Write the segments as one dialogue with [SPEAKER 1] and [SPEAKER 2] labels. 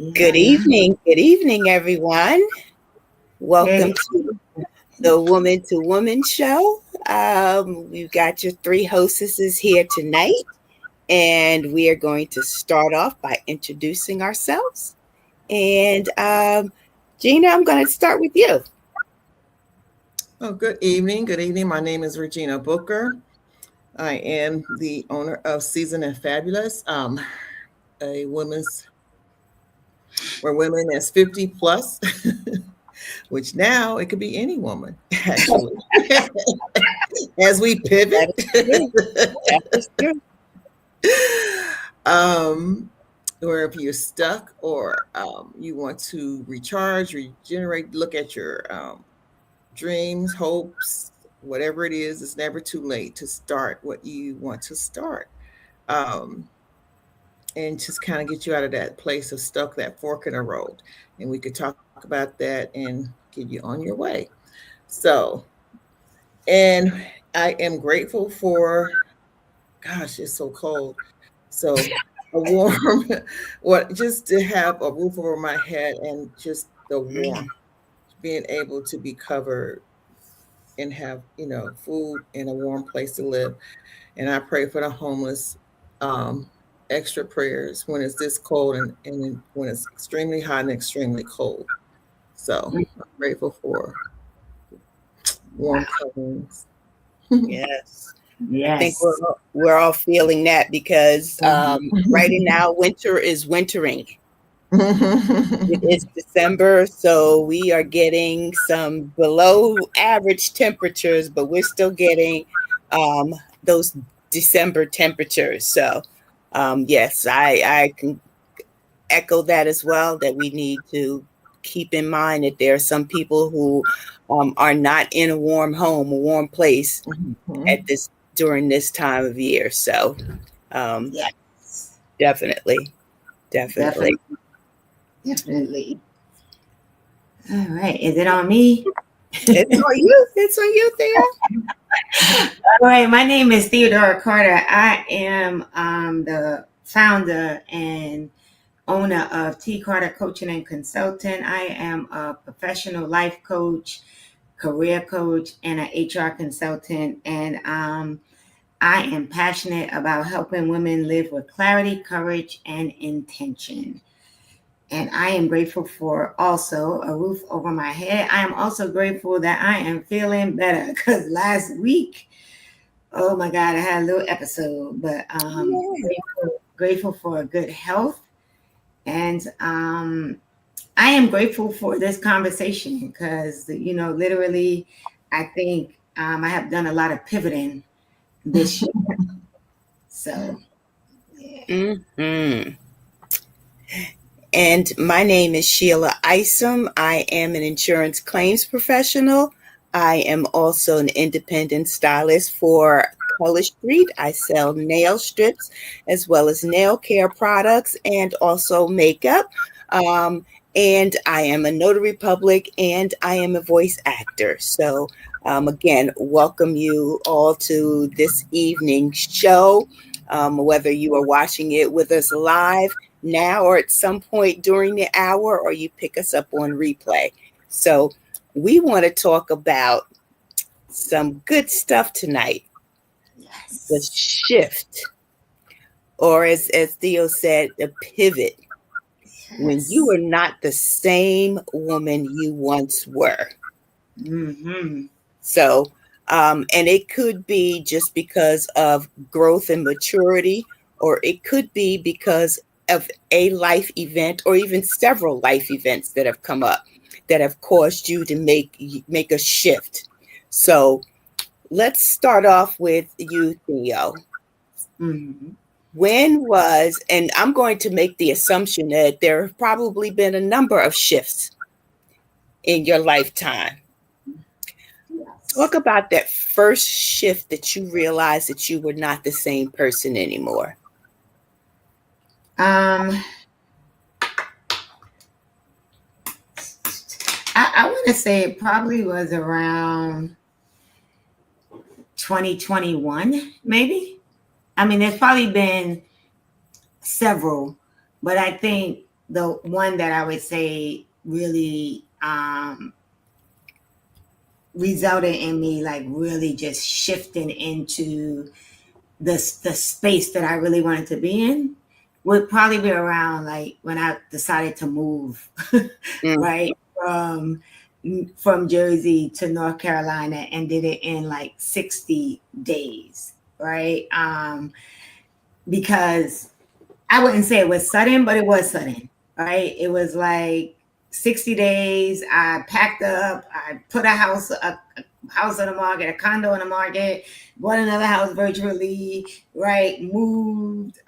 [SPEAKER 1] Good evening, everyone. Welcome
[SPEAKER 2] Hey,
[SPEAKER 1] to the Woman to Woman show. We've got your three hostesses here tonight, and we are going to start off by introducing ourselves. And Gina, I'm going to start with you.
[SPEAKER 3] Oh, good evening. Good evening. My name is Regina Booker. I am the owner of Season and Fabulous, a women's where women is 50 plus, which now it could be any woman, actually. As we pivot.
[SPEAKER 1] That is true. That is true.
[SPEAKER 3] um, or if you're stuck or you want to recharge, regenerate, look at your dreams, hopes, whatever it is, it's never too late to start what you want to start. Um, and just kind of get you out of that place of stuck, that fork in the road. And we could talk about that and get you on your way. So, and I am grateful for, gosh, it's so cold. So, a warm, what, just to have a roof over my head and just the warmth,
[SPEAKER 1] Mm.
[SPEAKER 3] being able to be covered and have food and a warm place to live. And I pray for the homeless. um, Extra prayers when it's this cold and when it's extremely hot and extremely cold. So I'm grateful for warm coverings.
[SPEAKER 1] Yes. I think we're
[SPEAKER 2] yes.
[SPEAKER 1] we're all feeling that because right
[SPEAKER 3] Mhm.
[SPEAKER 1] now winter is wintering. It is December, so we are getting some below average temperatures, but we're still getting those December temperatures. So, yes, I can echo that as well, that we need to keep in mind that there are some people who are not in a warm home, a warm place
[SPEAKER 3] Mhm.
[SPEAKER 1] at this during this time of year. So, um,
[SPEAKER 2] Yes.
[SPEAKER 1] definitely, definitely.
[SPEAKER 2] Definitely. Definitely. All right. Is it on me?
[SPEAKER 1] It's on you. It's on you, Theo.
[SPEAKER 2] All right. My name is Theodora Carter. I am the founder and owner of T. Carter Coaching and Consultant. I am a professional life coach, career coach, and an HR consultant. And I am passionate about helping women live with clarity, courage, and intention. And I am grateful for also a roof over my head. I am also grateful that I am feeling better because last week, oh my God, I had a little episode, but
[SPEAKER 1] Yeah.
[SPEAKER 2] grateful for good health. And I am grateful for this conversation because, literally, I think I have done a lot of pivoting this year. So, yeah.
[SPEAKER 1] Hmm. And my name is Sheila Isom. I am an insurance claims professional. I am also an independent stylist for Color Street. I sell nail strips as well as nail care products and also makeup. Um, and I am a notary public and I am a voice actor. So, again, welcome you all to this evening show. Whether you are watching it with us live now or at some point during the hour, or you pick us up on replay. So, we want to talk about some good stuff tonight, the
[SPEAKER 2] Yes.
[SPEAKER 1] shift, or as Theo said, the pivot, when you
[SPEAKER 2] Yes.
[SPEAKER 1] are not the same woman you once were.
[SPEAKER 2] Mm-hmm.
[SPEAKER 1] So, and it could be just because of growth and maturity, or it could be because of a life event or even several life events that have come up that have caused you to make a shift. So let's start off with you, Theo.
[SPEAKER 2] Mm-hmm.
[SPEAKER 1] When was, and I'm going to make the assumption that there have probably been a number of shifts in your lifetime. Talk
[SPEAKER 2] Yes.
[SPEAKER 1] about that first shift that you realized that you were not the same person anymore.
[SPEAKER 2] Um, I want to say it probably was around 2021, maybe. I mean, there's probably been several, but I think the one that I would say really resulted in me like really just shifting into the space that I really wanted to be in would probably be around like when I decided to move,
[SPEAKER 1] Mm.
[SPEAKER 2] right? From Jersey to North Carolina and did it in like 60 days, right? Because I wouldn't say it was sudden, but it was sudden, right? It was like 60 days. I packed up, I put a house on the market, a condo on the market, bought another house virtually, right? Moved,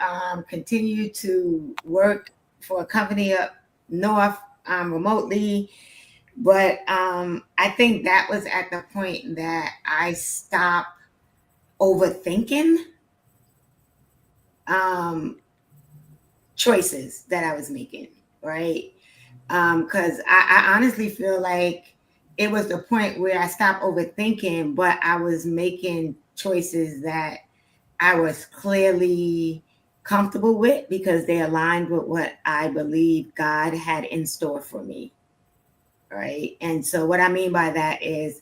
[SPEAKER 2] continued to work for a company up north remotely. But I think that was at the point that I stopped overthinking um, choices that I was making, right? Because I honestly feel like it was the point where I stopped overthinking, but I was making choices that I was clearly comfortable with because they aligned with what I believe God had in store for me, right? And so, what I mean by that is,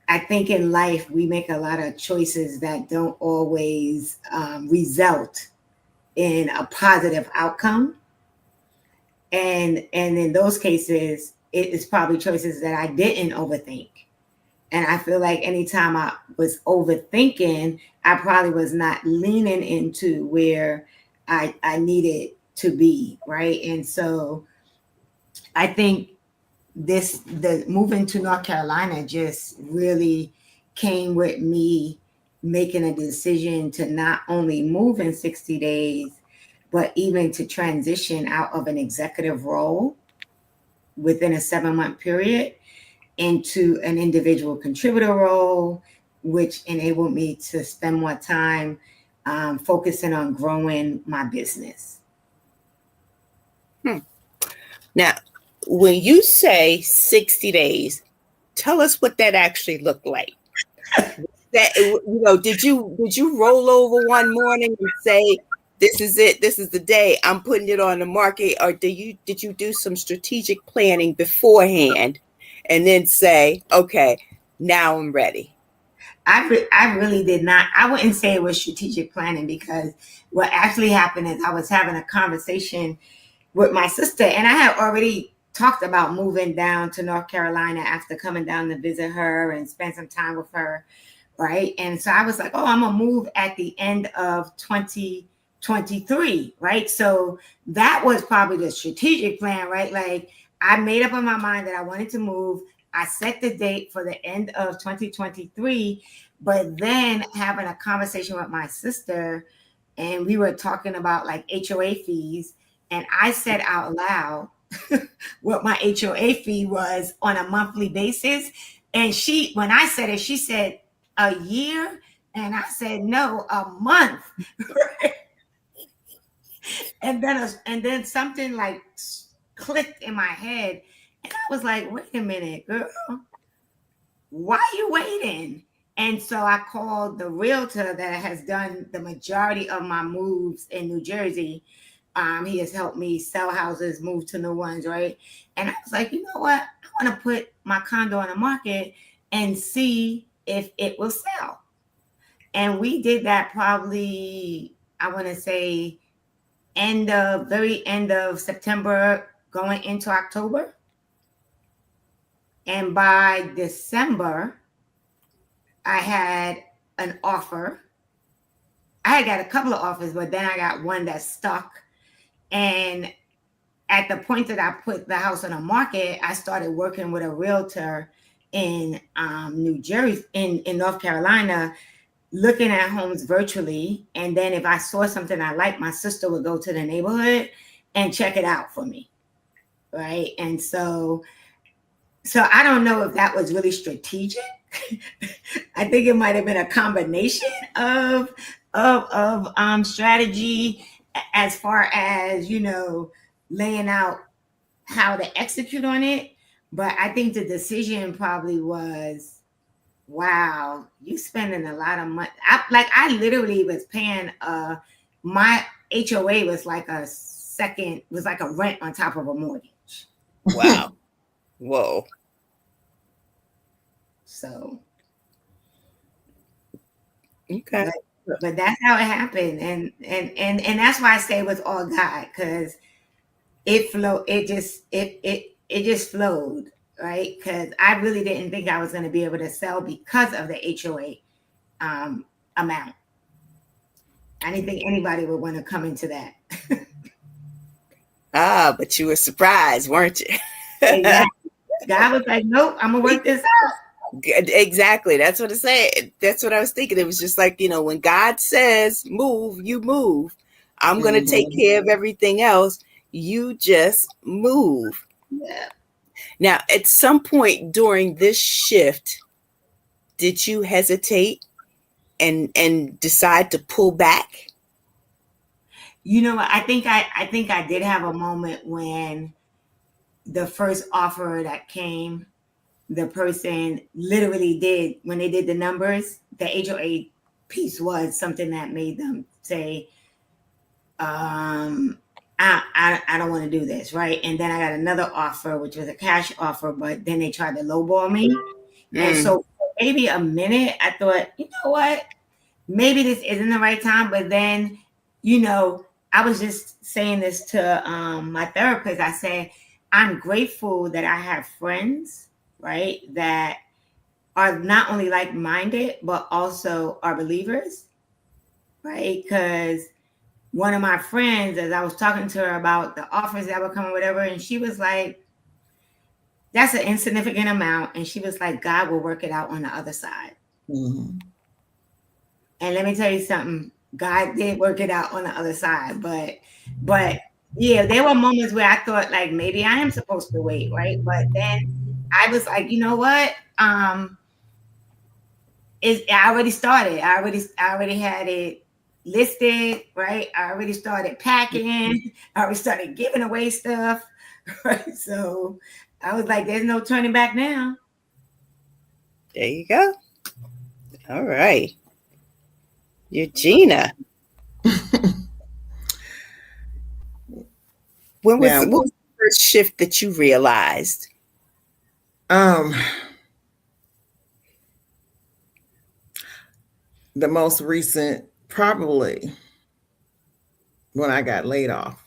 [SPEAKER 2] I think in life we make a lot of choices that don't always result in a positive outcome, and in those cases it is probably choices that I didn't overthink. And I feel like anytime I was overthinking, I probably was not leaning into where I needed to be, right? And so I think the moving to North Carolina just really came with me making a decision to not only move in 60 days, but even to transition out of an executive role within a 7-month period into an individual contributor role, which enabled me to spend more time focusing on growing my business.
[SPEAKER 1] Hmm. Now, when you say 60 days, tell us what that actually looked like. That did you roll over one morning and say, this is it, this is the day, I'm putting it on the market, or did you do some strategic planning beforehand and then say, okay, now I'm ready?
[SPEAKER 2] I really did not. I wouldn't say it was strategic planning because what actually happened is I was having a conversation with my sister, and I had already talked about moving down to North Carolina after coming down to visit her and spend some time with her, right? And so I was like, oh, I'm gonna move at the end of 2023, right? So that was probably the strategic plan, right? Like I made up in my mind that I wanted to move. I set the date for the end of 2023, but then having a conversation with my sister, and we were talking about like HOA fees, and I said out loud what my HOA fee was on a monthly basis. And when I said it, she said, a year? And I said, no, a month. And then something like clicked in my head. And I was like, wait a minute, girl, why are you waiting? And so I called the realtor that has done the majority of my moves in New Jersey. He has helped me sell houses, move to new ones, right? And I was like, you know what? I want to put my condo on the market and see if it will sell. And we did that probably, I want to say, very end of September, going into October. And by December, I had an offer. I had got a couple of offers, but then I got one that stuck. And at the point that I put the house on the market, I started working with a realtor in New Jersey, in North Carolina, looking at homes virtually. And then if I saw something I liked, my sister would go to the neighborhood and check it out for me. Right. And so I don't know if that was really strategic. I think it might have been a combination of strategy as far as, laying out how to execute on it. But I think the decision probably was, wow, you spending a lot of money. I literally was paying my HOA was like a second was like a rent on top of a mortgage.
[SPEAKER 1] Wow. Whoa.
[SPEAKER 2] So,
[SPEAKER 1] Okay.
[SPEAKER 2] but but that's how it happened, and that's why I say it was all God, because it flowed. It just flowed, right? Because I really didn't think I was going to be able to sell because of the HOA amount. I didn't think anybody would want to come into that.
[SPEAKER 1] Ah, but you were surprised, weren't you?
[SPEAKER 2] Exactly. God was like, nope, I'm gonna work this out.
[SPEAKER 1] Exactly. That's what I said. That's what I was thinking. It was just like, when God says move, you move. I'm going to take
[SPEAKER 3] Hmm.
[SPEAKER 1] care of everything else. You just move.
[SPEAKER 2] Yeah.
[SPEAKER 1] Now, at some point during this shift, did you hesitate and decide to pull back?
[SPEAKER 2] You know what? I think I did have a moment when the first offer that came, the person literally did, when they did the numbers, the HOA piece was something that made them say, I don't want to do this, right? And then I got another offer, which was a cash offer, but then they tried to lowball me. And
[SPEAKER 1] Mm,
[SPEAKER 2] so for maybe a minute, I thought, you know what? Maybe this isn't the right time. But then, you know, I was just saying this to my therapist. I said, I'm grateful that I have friends, right, that are not only like minded, but also are believers, right? Because one of my friends, as I was talking to her about the offers that were coming, whatever, and she was like, that's an insignificant amount. And she was like, God will work it out on the other side.
[SPEAKER 3] Hmm.
[SPEAKER 2] And let me tell you something, God did work it out on the other side. But yeah, there were moments where I thought like maybe I am supposed to wait, right? But then I was like, you know what? I already started. I already had it listed, right? I already started packing. I already started giving away stuff, right? So I was like, there's no turning back now.
[SPEAKER 1] there you go. All right. Eugenia,
[SPEAKER 3] Now,
[SPEAKER 1] what was the first shift that you realized?
[SPEAKER 3] um, the most recent, probably when I got laid off,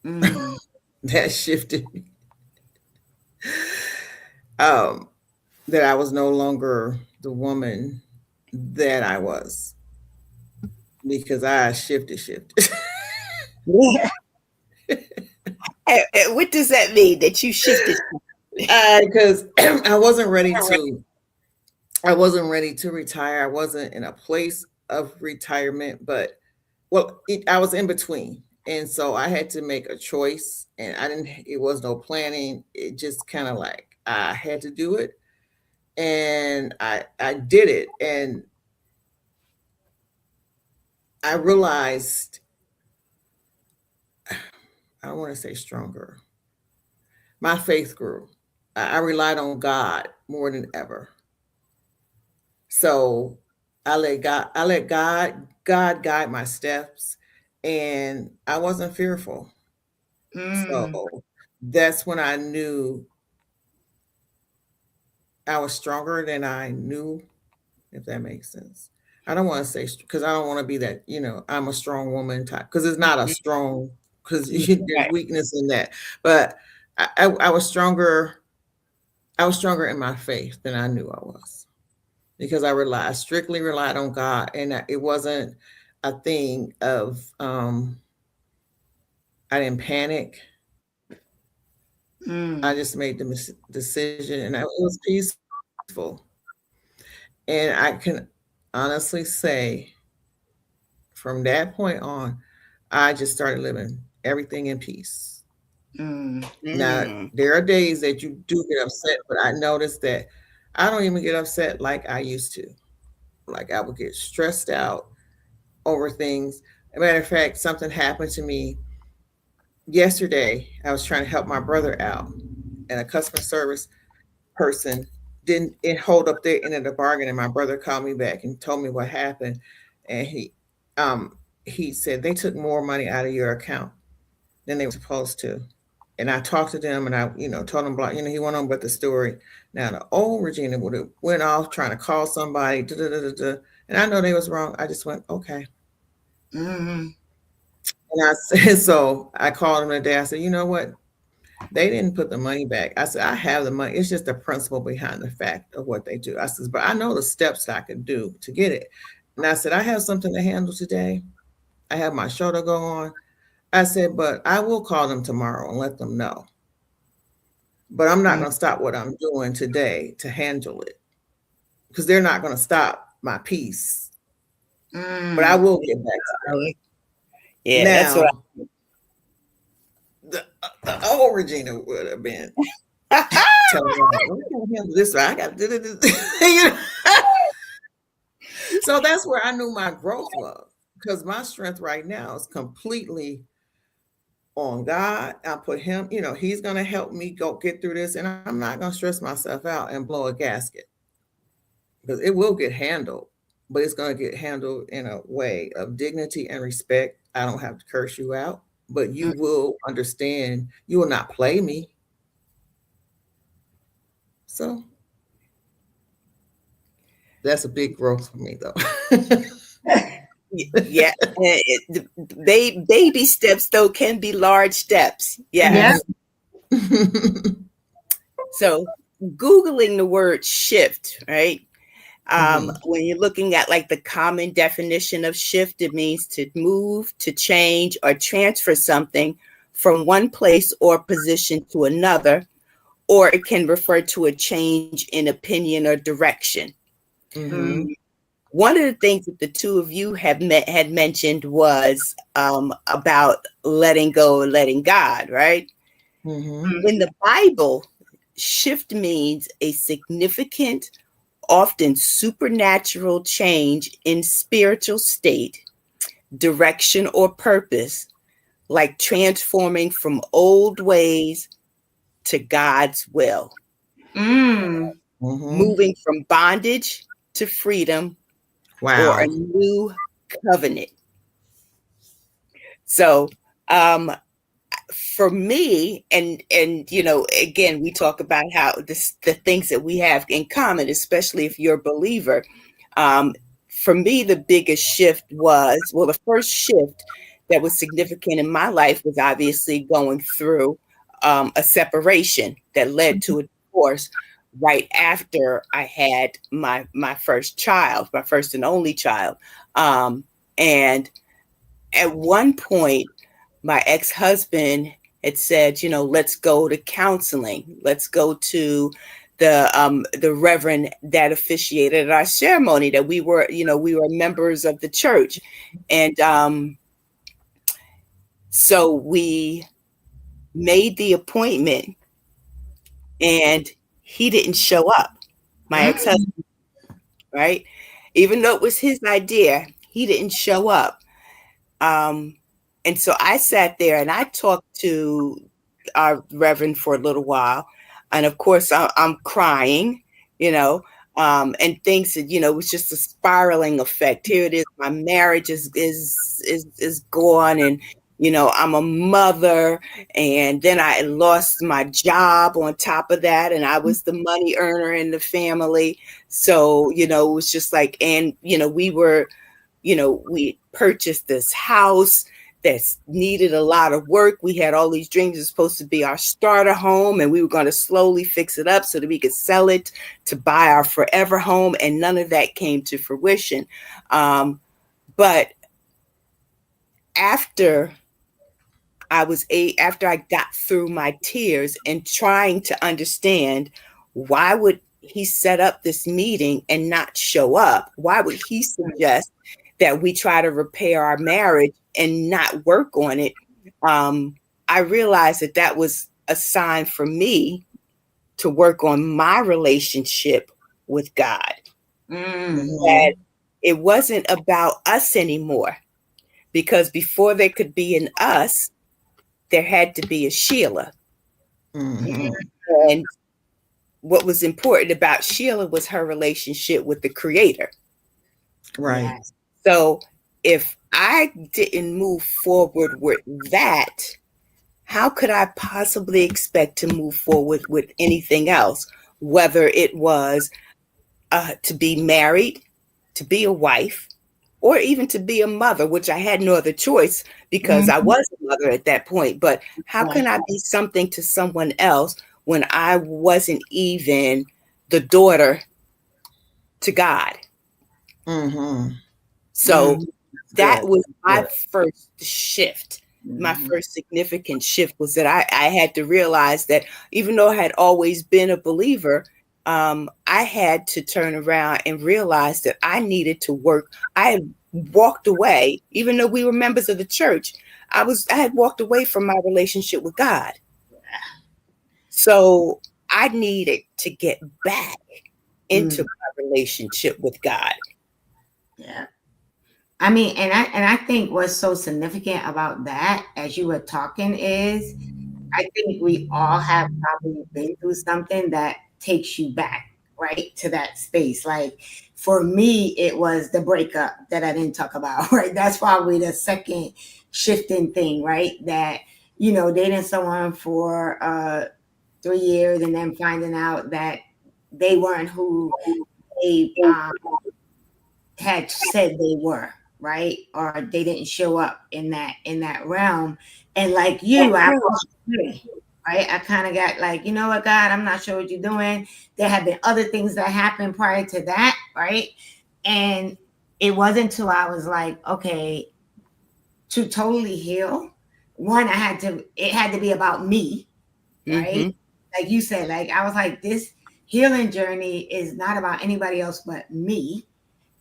[SPEAKER 2] Mm,
[SPEAKER 3] that shifted um, that I was no longer the woman that I was because I shifted.
[SPEAKER 1] Yeah. What does that mean that you shifted?
[SPEAKER 3] Because I wasn't ready to retire. I wasn't in a place of retirement, but I was in between. And so I had to make a choice and it was no planning. It just kind of like I had to do it and I did it. And I realized, I don't want to say stronger. My faith grew. I relied on God more than ever. So I let God guide my steps and I wasn't fearful.
[SPEAKER 2] mm,
[SPEAKER 3] So that's when I knew I was stronger than I knew, if that makes sense. I don't want to say because I don't want to be that, I'm a strong woman type because it's not a strong because there's
[SPEAKER 1] Right.
[SPEAKER 3] weakness in that. But I was stronger. I was stronger in my faith than I knew I was because I strictly relied on God, and it wasn't a thing of I didn't panic. I
[SPEAKER 2] mm,
[SPEAKER 3] just made the decision, and it was peaceful. And I can honestly say, from that point on, I just started living everything in peace.
[SPEAKER 2] mm,
[SPEAKER 3] Now,
[SPEAKER 1] Mm,
[SPEAKER 3] there are days that you do get upset, but I noticed that I don't even get upset like I used to. Like I would get stressed out over things. As a matter of fact, something happened to me yesterday. I was trying to help my brother out, and a customer service person didn't it hold up their end of the bargain. And my brother called me back and told me what happened, and um he said they took more money out of your account. than they were supposed to. And I talked to them, and I, told them about, he went on with the story. Now the old Regina would have went off trying to call somebody, da, da, da, da, da, and I know they was wrong. I just went, okay.
[SPEAKER 2] Mm-hmm.
[SPEAKER 3] And I said, so I called them today. I said, you know what? They didn't put the money back. I said, I have the money. It's just the principle behind the fact of what they do. I said, but I know the steps I can do to get it. And I said, I have something to handle today. I have my show to go on. I said, but I will call them tomorrow and let them know. But I'm not going to stop what I'm doing today to handle it, because they're not going to stop my peace. But I
[SPEAKER 2] Mm-hmm.
[SPEAKER 3] will get back to them.
[SPEAKER 1] Yeah, that's what
[SPEAKER 3] Now, the old Regina would have been
[SPEAKER 1] I.
[SPEAKER 3] telling me, "I'm going to handle this. I got to do this." You know? So that's where I knew my growth was, because my strength right now is completely on God. I put him, he's going to help me go get through this, and I'm not going to stress myself out and blow a gasket, because it will get handled, but it's going to get handled in a way of dignity and respect. I don't have to curse you out, but you will understand. You will not play me. So that's a big growth for me, though.
[SPEAKER 1] Yeah, baby steps though can be large steps.
[SPEAKER 2] Yep.
[SPEAKER 1] Yes. So Googling the word shift, right?
[SPEAKER 3] Mhm.
[SPEAKER 1] When you're looking at like the common definition of shift, it means to move, to change, or transfer something from one place or position to another, or it can refer to a change in opinion or direction.
[SPEAKER 3] Mhm.
[SPEAKER 2] Mm-hmm.
[SPEAKER 1] One of the things that the two of you had mentioned was about letting go and letting God, right?
[SPEAKER 3] Mhm.
[SPEAKER 1] In the Bible, shift means a significant, often supernatural change in spiritual state, direction, or purpose, like transforming from old ways to God's will,
[SPEAKER 2] Mm.
[SPEAKER 3] Mhm.
[SPEAKER 1] moving from bondage to freedom or a
[SPEAKER 3] Wow.
[SPEAKER 1] new covenant. So, um, for me, and again, we talk about how the things that we have in common, especially if you're a believer. um, for me, the biggest shift was, well, the first shift that was significant in my life was obviously going through a separation that led to a divorce right after I had my first child, my first and only child. And at one point, my ex-husband had said, let's go to counseling. Let's go to the reverend that officiated at our ceremony, that we were members of the church. And so we made the appointment, and he didn't show up. My
[SPEAKER 2] Mm.
[SPEAKER 1] ex-husband, right? Even though it was his idea, he didn't show up. Um, and so I sat there and I talked to our reverend for a little while. And of course, I'm crying, you know, and things that, it was just a spiraling effect. Here it is. My marriage is gone. And, I'm a mother. And then I lost my job on top of that. And I was the money earner in the family. So, it was just like, and, we purchased this house that's needed a lot of work. We had all these dreams. It was supposed to be our starter home, and we were going to slowly fix it up so that we could sell it to buy our forever home. And none of that came to fruition. But after after I got through my tears and trying to understand, why would he set up this meeting and not show up? Why would he suggest that we try to repair our marriage and not work on it? I realized that that was a sign for me to work on my relationship with God.
[SPEAKER 2] Mm.
[SPEAKER 1] That
[SPEAKER 3] Mhm.
[SPEAKER 1] it wasn't about us anymore, because before there could be an us, there had to be a Sheila.
[SPEAKER 3] Mhm.
[SPEAKER 1] And what was important about Sheila was her relationship with the Creator.
[SPEAKER 3] Right.
[SPEAKER 2] Yes.
[SPEAKER 1] So if I didn't move forward with that, how could I possibly expect to move forward with anything else? Whether it was to be married, to be a wife, or even to be a mother, which I had no other choice because I
[SPEAKER 2] Mhm.
[SPEAKER 1] was a mother at that point. But how
[SPEAKER 2] Right.
[SPEAKER 1] can I be something to someone else when I wasn't even the daughter to God?
[SPEAKER 3] Mm-hmm.
[SPEAKER 1] So
[SPEAKER 2] Mhm.
[SPEAKER 3] That's
[SPEAKER 1] that
[SPEAKER 3] good.
[SPEAKER 1] was my
[SPEAKER 3] Good.
[SPEAKER 1] first shift. My
[SPEAKER 3] Mm-hmm.
[SPEAKER 1] first significant shift was that I had to realize that even though I had always been a believer, I had to turn around and realize that I needed to work. I had walked away, even though we were members of the church. I had walked away from my relationship with God. So I needed to get back into
[SPEAKER 2] Mm.
[SPEAKER 1] my relationship with God.
[SPEAKER 2] Yeah. I mean, and I think what's so significant about that, as you were talking, is I think we all have probably been through something that takes you back, right, to that space. Like for me, it was the breakup that I didn't talk about, right? That's probably the second shifting thing, right? That, dating someone for 3 years and then finding out that they weren't who they had said they were, right? Or they didn't show up in that realm. And like you, I walked away, right? I kind of got like, you know what, God, I'm not sure what you're doing. There have been other things that happened prior to that, right? And it wasn't until I was like, okay, to totally heal, one, it had to be about me, right?
[SPEAKER 1] Mm-hmm.
[SPEAKER 2] Like you said, like I was like, this healing journey is not about anybody else but me,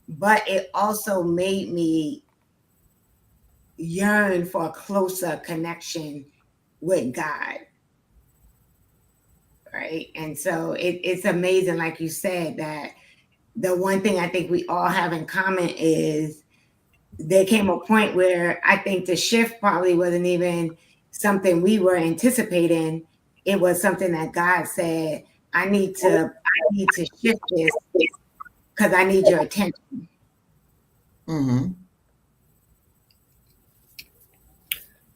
[SPEAKER 2] but it also made me yearn for a closer connection with God, right? And so it's amazing, like you said, that the one thing I think we all have in common is there came a point where I think the shift probably wasn't even something we were anticipating. It was something that God said, I need to shift this because I need your attention.
[SPEAKER 3] Mm-hmm.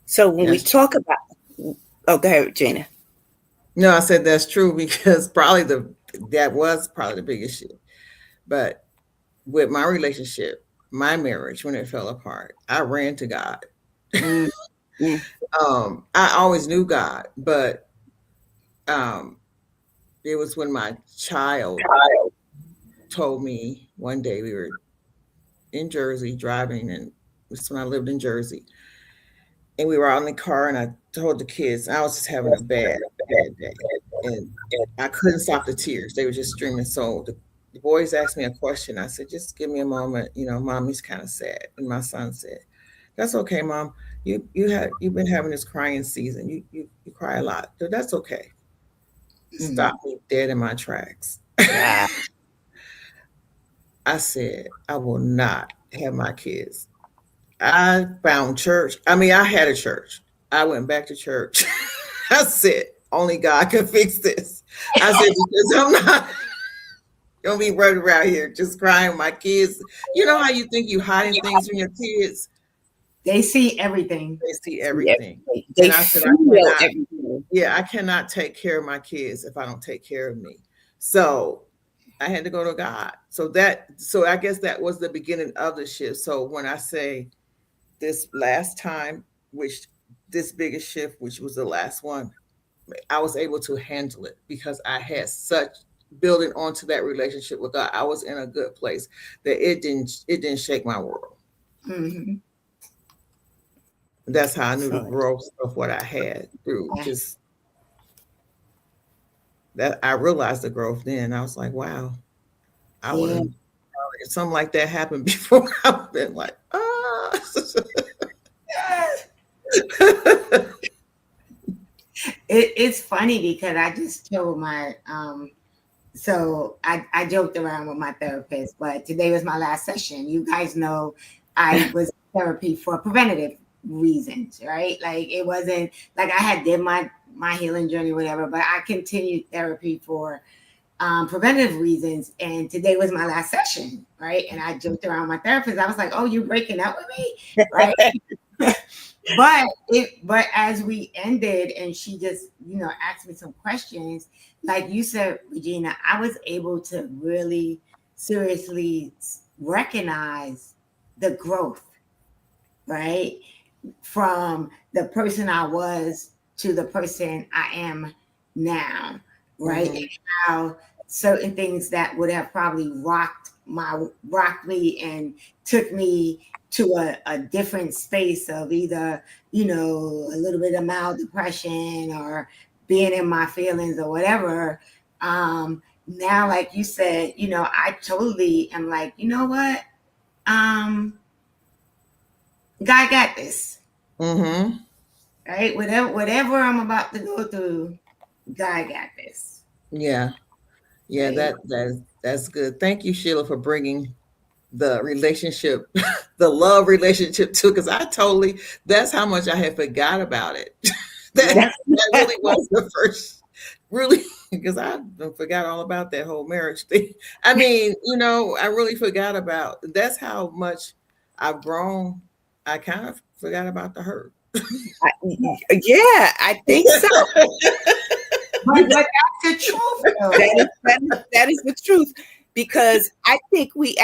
[SPEAKER 1] So when we
[SPEAKER 3] That's
[SPEAKER 1] talk about, oh, go ahead, Jana.
[SPEAKER 3] no, I said that's true because that was probably the biggest shit. But with my relationship, my marriage, when it fell apart, I ran to God.
[SPEAKER 1] Mm, mm,
[SPEAKER 3] I always knew God, but um, it was when my child told me one day we were in Jersey driving, and this is when I lived in Jersey, and we were out in the car, and I told the kids I was just having a bad day, and I couldn't stop the tears. They were just streaming. So the boys asked me a question. I said, "Just give me a moment. Mommy's kind of sad." And my son said, "That's okay, Mom. You've been having this crying season. You cry a lot. So that's okay."
[SPEAKER 2] Mhm.
[SPEAKER 3] Stopped me dead in my tracks.
[SPEAKER 1] wow.
[SPEAKER 3] I said, "I will not have my kids." I found church. I mean, I had a church. I went back to church. I said, only God can fix this. I said, because I'm not gonna be running around here just crying. My kids, you know how you think you hiding things from your kids?
[SPEAKER 2] They see everything.
[SPEAKER 3] They see
[SPEAKER 1] See
[SPEAKER 3] everything.
[SPEAKER 1] everything.
[SPEAKER 3] And
[SPEAKER 1] They
[SPEAKER 3] I said,
[SPEAKER 1] feel everything.
[SPEAKER 3] I cannot take care of my kids if I don't take care of me. So I had to go to God. So I guess that was the beginning of the shift. So when I say this last time, which this biggest shift, which was the last one, I was able to handle it because I had such building onto that relationship with God. I was in a good place that it didn't shake my world.
[SPEAKER 2] Hmm.
[SPEAKER 3] That's how I knew the
[SPEAKER 1] Excellent.
[SPEAKER 3] growth of what I had through just that. I realized the growth then. I was like, wow, I would
[SPEAKER 2] Yeah.
[SPEAKER 3] have if something like that happened before. I would have been like, ah.
[SPEAKER 2] It's funny because I just told my so I joked around with my therapist, but today was my last session. You guys know I was in therapy for preventative reasons, right? Like it wasn't like I had did my healing journey, whatever, but I continued therapy for preventative reasons. And today was my last session, right? And I joked around with my therapist. I was like, "Oh, you breaking up with me?" Right? but as we ended and she just, asked me some questions, like you said, Regina, I was able to really seriously recognize the growth, right? From the person I was to the person I am now, right? And
[SPEAKER 3] Mm-hmm.
[SPEAKER 2] how certain things that would have probably rocked me and took me to a different space of either, a little bit of mild depression or being in my feelings or whatever. Now, like you said, I totally am like, you know what? Um, God got this.
[SPEAKER 3] Mm-hmm.
[SPEAKER 2] Right? Whatever I'm about to go through, God got this.
[SPEAKER 3] Yeah. Yeah,
[SPEAKER 2] Right?
[SPEAKER 3] that's good. Thank you, Sheila, for bringing the relationship, the love relationship too, because I totally, that's how much I had forgot about it. that
[SPEAKER 2] Yep.
[SPEAKER 3] that really was the first, really, because I forgot all about that whole marriage thing. I mean, I really forgot about. That's how much I've grown. I kind of forgot about the hurt.
[SPEAKER 1] Yeah, I think so. You
[SPEAKER 2] But that's the truth
[SPEAKER 1] That
[SPEAKER 2] though.
[SPEAKER 1] is that is the truth, because I think we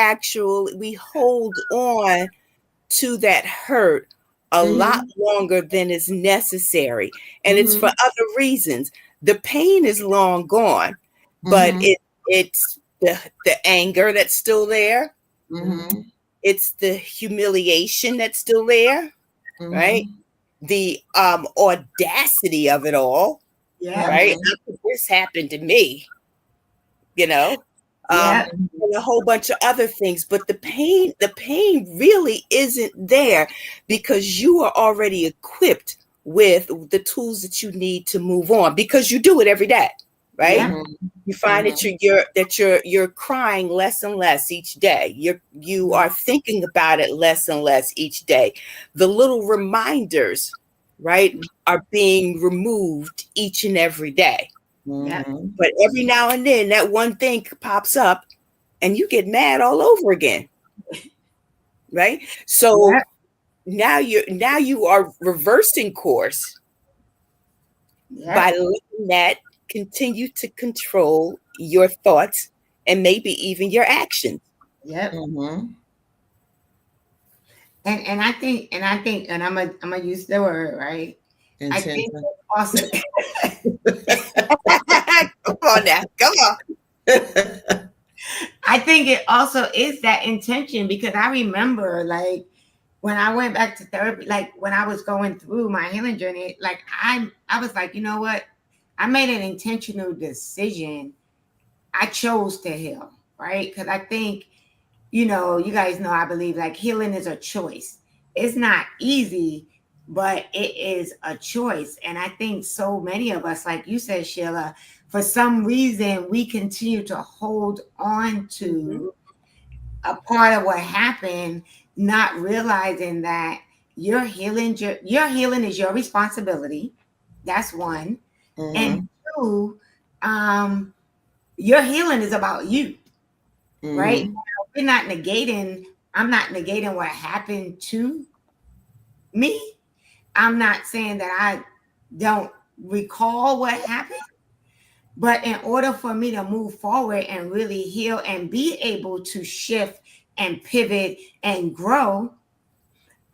[SPEAKER 1] hold on to that hurt a lot
[SPEAKER 3] Mm-hmm.
[SPEAKER 1] longer than is necessary, and it's for
[SPEAKER 3] Mm-hmm.
[SPEAKER 1] other reasons. The pain is long gone, but
[SPEAKER 3] Mm-hmm.
[SPEAKER 1] it's the anger that's still there.
[SPEAKER 2] Mhm.
[SPEAKER 3] Mm-hmm.
[SPEAKER 1] It's the humiliation that's still there, right?
[SPEAKER 3] Mm-hmm.
[SPEAKER 1] The audacity of it all,
[SPEAKER 2] Yep.
[SPEAKER 1] right?
[SPEAKER 3] Mm-hmm.
[SPEAKER 1] How could this happen to me? You know, um,
[SPEAKER 2] Yep.
[SPEAKER 1] and a whole bunch of other things. But the pain really isn't there because you are already equipped with the tools that you need to move on, because you do it every day, right?
[SPEAKER 2] Yep.
[SPEAKER 3] Mm-hmm.
[SPEAKER 1] You find that
[SPEAKER 3] Mm-hmm.
[SPEAKER 1] you're crying less and less each day. You
[SPEAKER 2] Mhm.
[SPEAKER 1] are thinking about it less and less each day. The little reminders, right, are being removed each and every day.
[SPEAKER 2] Yep.
[SPEAKER 3] Mm-hmm.
[SPEAKER 1] But every now and then that one thing pops up and you get mad all over again, right? So
[SPEAKER 2] Yep.
[SPEAKER 1] now you are reversing course by
[SPEAKER 2] Yep.
[SPEAKER 1] letting that continue to control your thoughts and maybe even your actions.
[SPEAKER 2] Yep.
[SPEAKER 3] Mm-hmm.
[SPEAKER 2] And I'm gonna use the word, right. I think
[SPEAKER 3] Intention.
[SPEAKER 2] also
[SPEAKER 1] Come on now, come on.
[SPEAKER 2] I think it also is that intention, because I remember, like, when I went back to therapy, like when I was going through my healing journey, like I was like, you know what? I made an intentional decision. I chose to heal, right? Because I think, you guys know, I believe like healing is a choice. It's not easy, but it is a choice. And I think so many of us, like you said, Sheila, for some reason, we continue to hold on
[SPEAKER 1] Mhm,
[SPEAKER 2] to a part of what happened, not realizing that your healing is your responsibility. That's one. And
[SPEAKER 3] Mm-hmm.
[SPEAKER 2] two, um, your healing is about you, right?
[SPEAKER 3] Mm-hmm.
[SPEAKER 2] We're not negating, I'm not negating what happened to me. I'm not saying that I don't recall what happened, but in order for me to move forward and really heal and be able to shift and pivot and grow,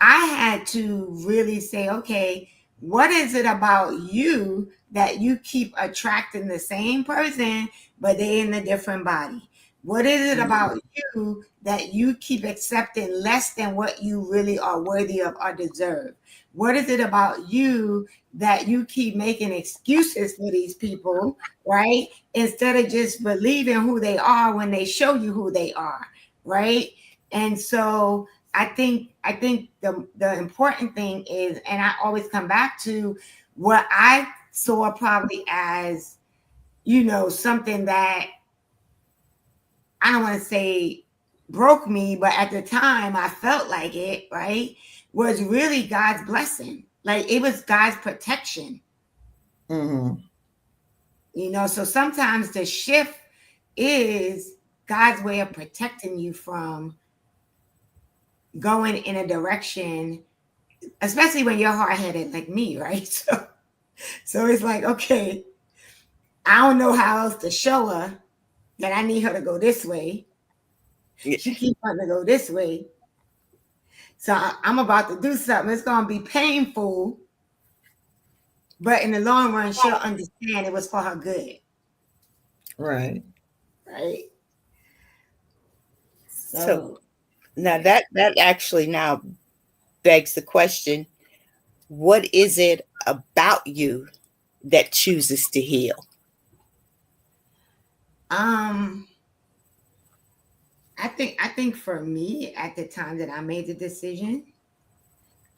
[SPEAKER 2] I had to really say, okay, what is it about you that you keep attracting the same person, but they in a different body? What is it about you that you keep accepting less than what you really are worthy of or deserve? What is it about you that you keep making excuses for these people, right? Instead of just believing who they are when they show you who they are, right? And so I think the important thing is, and I always come back to what I saw probably as, something that I don't want to say broke me, but at the time I felt like it, right? Was really God's blessing. Like it was God's protection,
[SPEAKER 3] Mm-hmm.
[SPEAKER 2] So sometimes the shift is God's way of protecting you from going in a direction especially when you're hard headed like me, right? So it's like, okay, I don't know how else to show her that I need her to go this way.
[SPEAKER 1] Yeah.
[SPEAKER 2] She keeps wanting to go this way. So I'm about to do something. It's gonna be painful, but in the long run, she'll understand it was for her good,
[SPEAKER 3] Right.
[SPEAKER 2] right?
[SPEAKER 1] So
[SPEAKER 2] So
[SPEAKER 1] now that actually now begs the question, what is it about you that chooses to heal?
[SPEAKER 2] um I think for me at the time that I made the decision,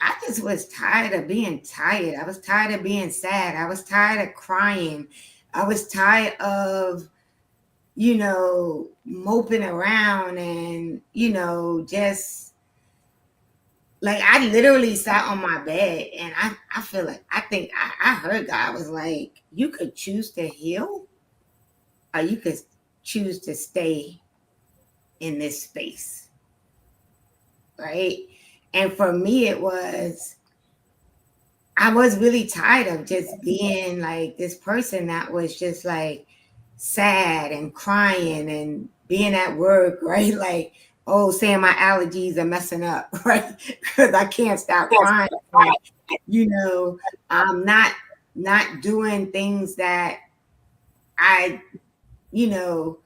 [SPEAKER 2] I just was tired of being tired. I was tired of being sad. I was tired of crying. I was tired of, moping around and, just like I literally sat on my bed and I feel like I heard God was like, you could choose to heal or you could choose to stay in this space. Right. And for me, I was really tired of just being like this person that was just like sad and crying and being at work, right? Like, oh, saying my allergies are messing up, right? Because I can't stop crying. And, you know, I'm not doing things that I, you know,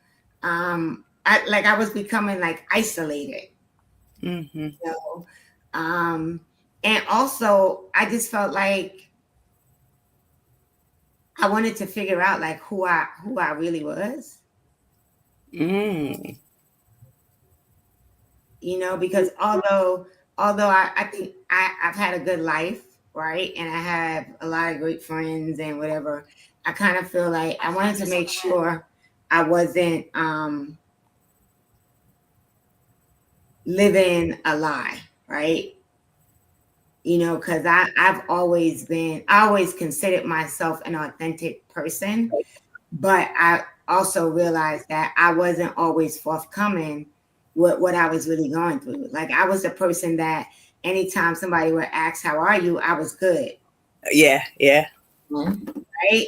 [SPEAKER 2] I was becoming like isolated,
[SPEAKER 1] Mm-hmm.
[SPEAKER 2] you know. Um, and also I just felt like I wanted to figure out like who I really was,
[SPEAKER 1] Mm.
[SPEAKER 2] because although I think I've had a good life, right? And I have a lot of great friends and whatever, I kind of feel like I wanted to make sure I wasn't living a lie, right? Because I always considered myself an authentic person, but I also realized that I wasn't always forthcoming with what I was really going through. Like I was the person that anytime somebody would ask, "How are you?" I was good,
[SPEAKER 1] Yeah, yeah.
[SPEAKER 3] Mhm.
[SPEAKER 2] right?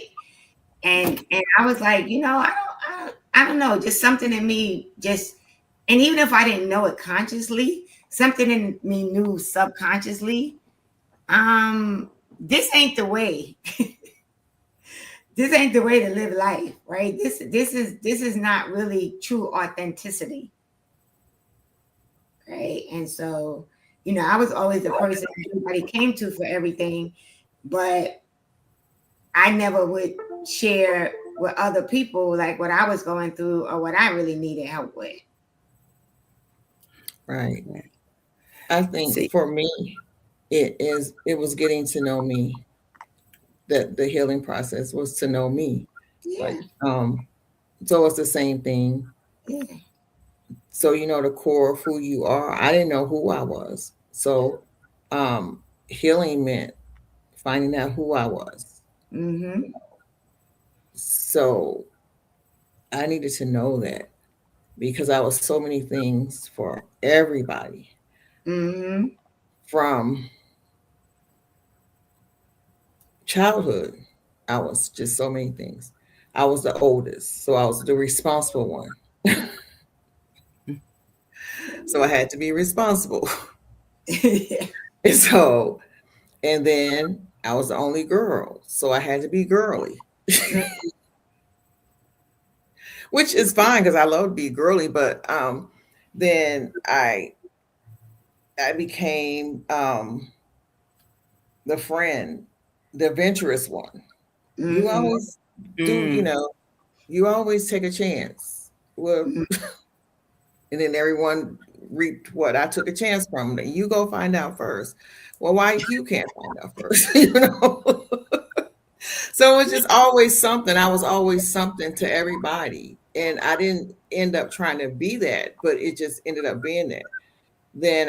[SPEAKER 2] And I was like, I don't know, just something in me just, and even if I didn't know it consciously, something in me knew subconsciously, this ain't the way. This ain't the way to live life, right? This is not really true authenticity, right? And so, I was always the person everybody came to for everything, but I never would share with other people like what I was going through or what I really needed help with.
[SPEAKER 3] Right.
[SPEAKER 1] Right.
[SPEAKER 3] I think
[SPEAKER 1] See,
[SPEAKER 3] for me, it was getting to know me, that the healing process was to know me. Like,
[SPEAKER 2] Yeah,
[SPEAKER 3] so it's the same thing.
[SPEAKER 2] yeah,
[SPEAKER 3] So you know the core of who you are. I didn't know who I was. So um healing meant finding out who I was.
[SPEAKER 2] mm-hmm,
[SPEAKER 3] So I needed to know that because I was so many things for everybody
[SPEAKER 2] mm-hmm,
[SPEAKER 3] from childhood. I was just so many things. I was the oldest, so I was the responsible one. So I had to be responsible.
[SPEAKER 2] yeah,
[SPEAKER 3] And so, and then I was the only girl, so I had to be girly, which is fine because I love to be girly. But then I became the friend, the adventurous one. You
[SPEAKER 2] mm-hmm,
[SPEAKER 3] always do,
[SPEAKER 1] mm,
[SPEAKER 3] you always take a chance. Well,
[SPEAKER 2] mm-hmm.
[SPEAKER 3] and then everyone reaped what I took a chance from. You go find out first. Well, why you can't find out first? So it's just always something. I was always something to everybody. And I didn't end up trying to be that, but it just ended up being that. Then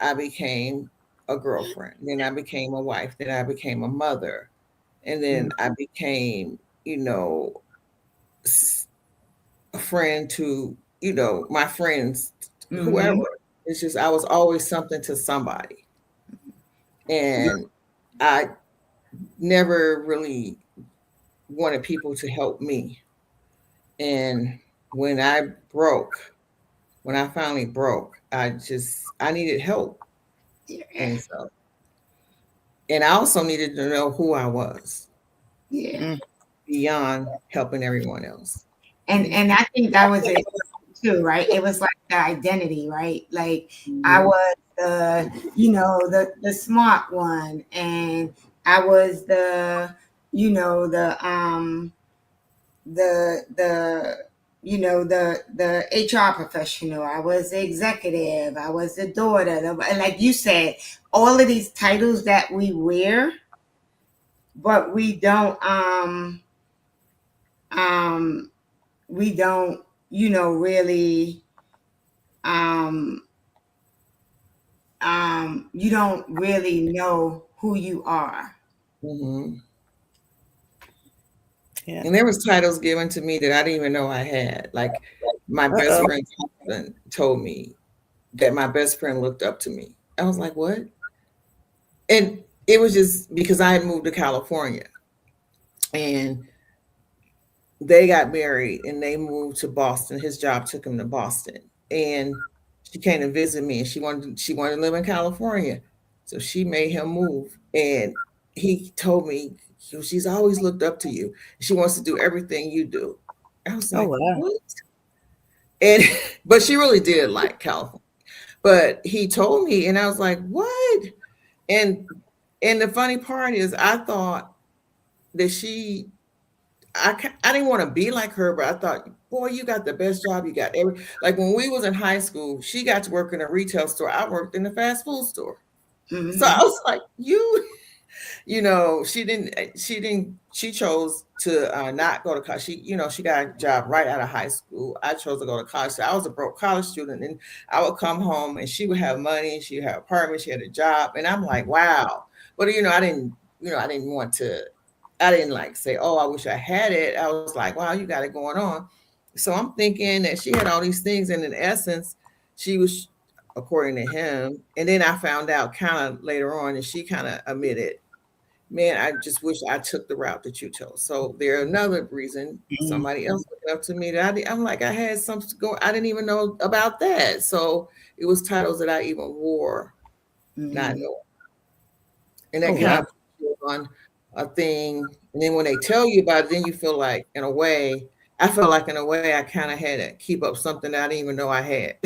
[SPEAKER 3] I became a girlfriend. Then I became a wife. Then I became a mother. And then I became, you know, a friend to, my friends, whoever.
[SPEAKER 2] Mm-hmm.
[SPEAKER 3] It's just I was always something to somebody. And I never really wanted people to help me. And when I broke, when I finally broke, I needed help.
[SPEAKER 2] Yeah.
[SPEAKER 3] And so, and I also needed to know who I was
[SPEAKER 2] Yeah.
[SPEAKER 1] Mm.
[SPEAKER 3] beyond helping everyone else. Yeah.
[SPEAKER 2] And I think that was it too, right? It was like the identity, right? Like I
[SPEAKER 3] Mhm.
[SPEAKER 2] was the, the smart one, and I was the, the the HR professional. I was the executive. I was the daughter. And like you said, all of these titles that we wear, but um we don't really um you don't really know who you are.
[SPEAKER 3] Mhm.
[SPEAKER 1] Yeah.
[SPEAKER 3] And there was titles given to me that I didn't even know I had. Like my best
[SPEAKER 1] Uh-oh.
[SPEAKER 3] friend's husband told me that my best friend looked up to me. I was like, what? And it was just because I had moved to California and they got married and they moved to Boston. His job took him to Boston. And she came to visit me and she wanted to live in California. So she made him move. And he told me, she's always looked up to you. She wants to do everything you do. I was
[SPEAKER 1] Oh,
[SPEAKER 3] like,
[SPEAKER 1] wow.
[SPEAKER 3] what? And but she really did like California. But he told me and I was like, what? And and the funny part is I thought that I didn't want to be like her, but I thought, boy, you got the best job. You got like when we was in high school, she got to work in a retail store. I worked in the fast food store. So I
[SPEAKER 2] Hmm.
[SPEAKER 3] was like, she chose to not go to college. She got a job right out of high school. I chose to go to college. So I was a broke college student and I would come home and she would have money, she would have an apartment, she had a job. And I'm like, wow. But I didn't want to, I didn't like say, oh, I wish I had it. I was like, wow, you got it going on. So I'm thinking that she had all these things and in essence, she was according to him. And then I found out kind of later on, and she kind of admitted, man, I just wish I took the route that you chose. So there another reason
[SPEAKER 1] Mm.
[SPEAKER 3] somebody else looked up to me that I'm like, I had something go, I didn't even know about that. So it was titles that I even wore, not
[SPEAKER 2] Hmm.
[SPEAKER 3] knowing. And
[SPEAKER 1] Oh,
[SPEAKER 3] that kind
[SPEAKER 1] wow.
[SPEAKER 3] of puts you on a thing. And then when they tell you about it, then you feel like, in a way, I felt like in a way I kind of had to keep up something that I didn't even know I had,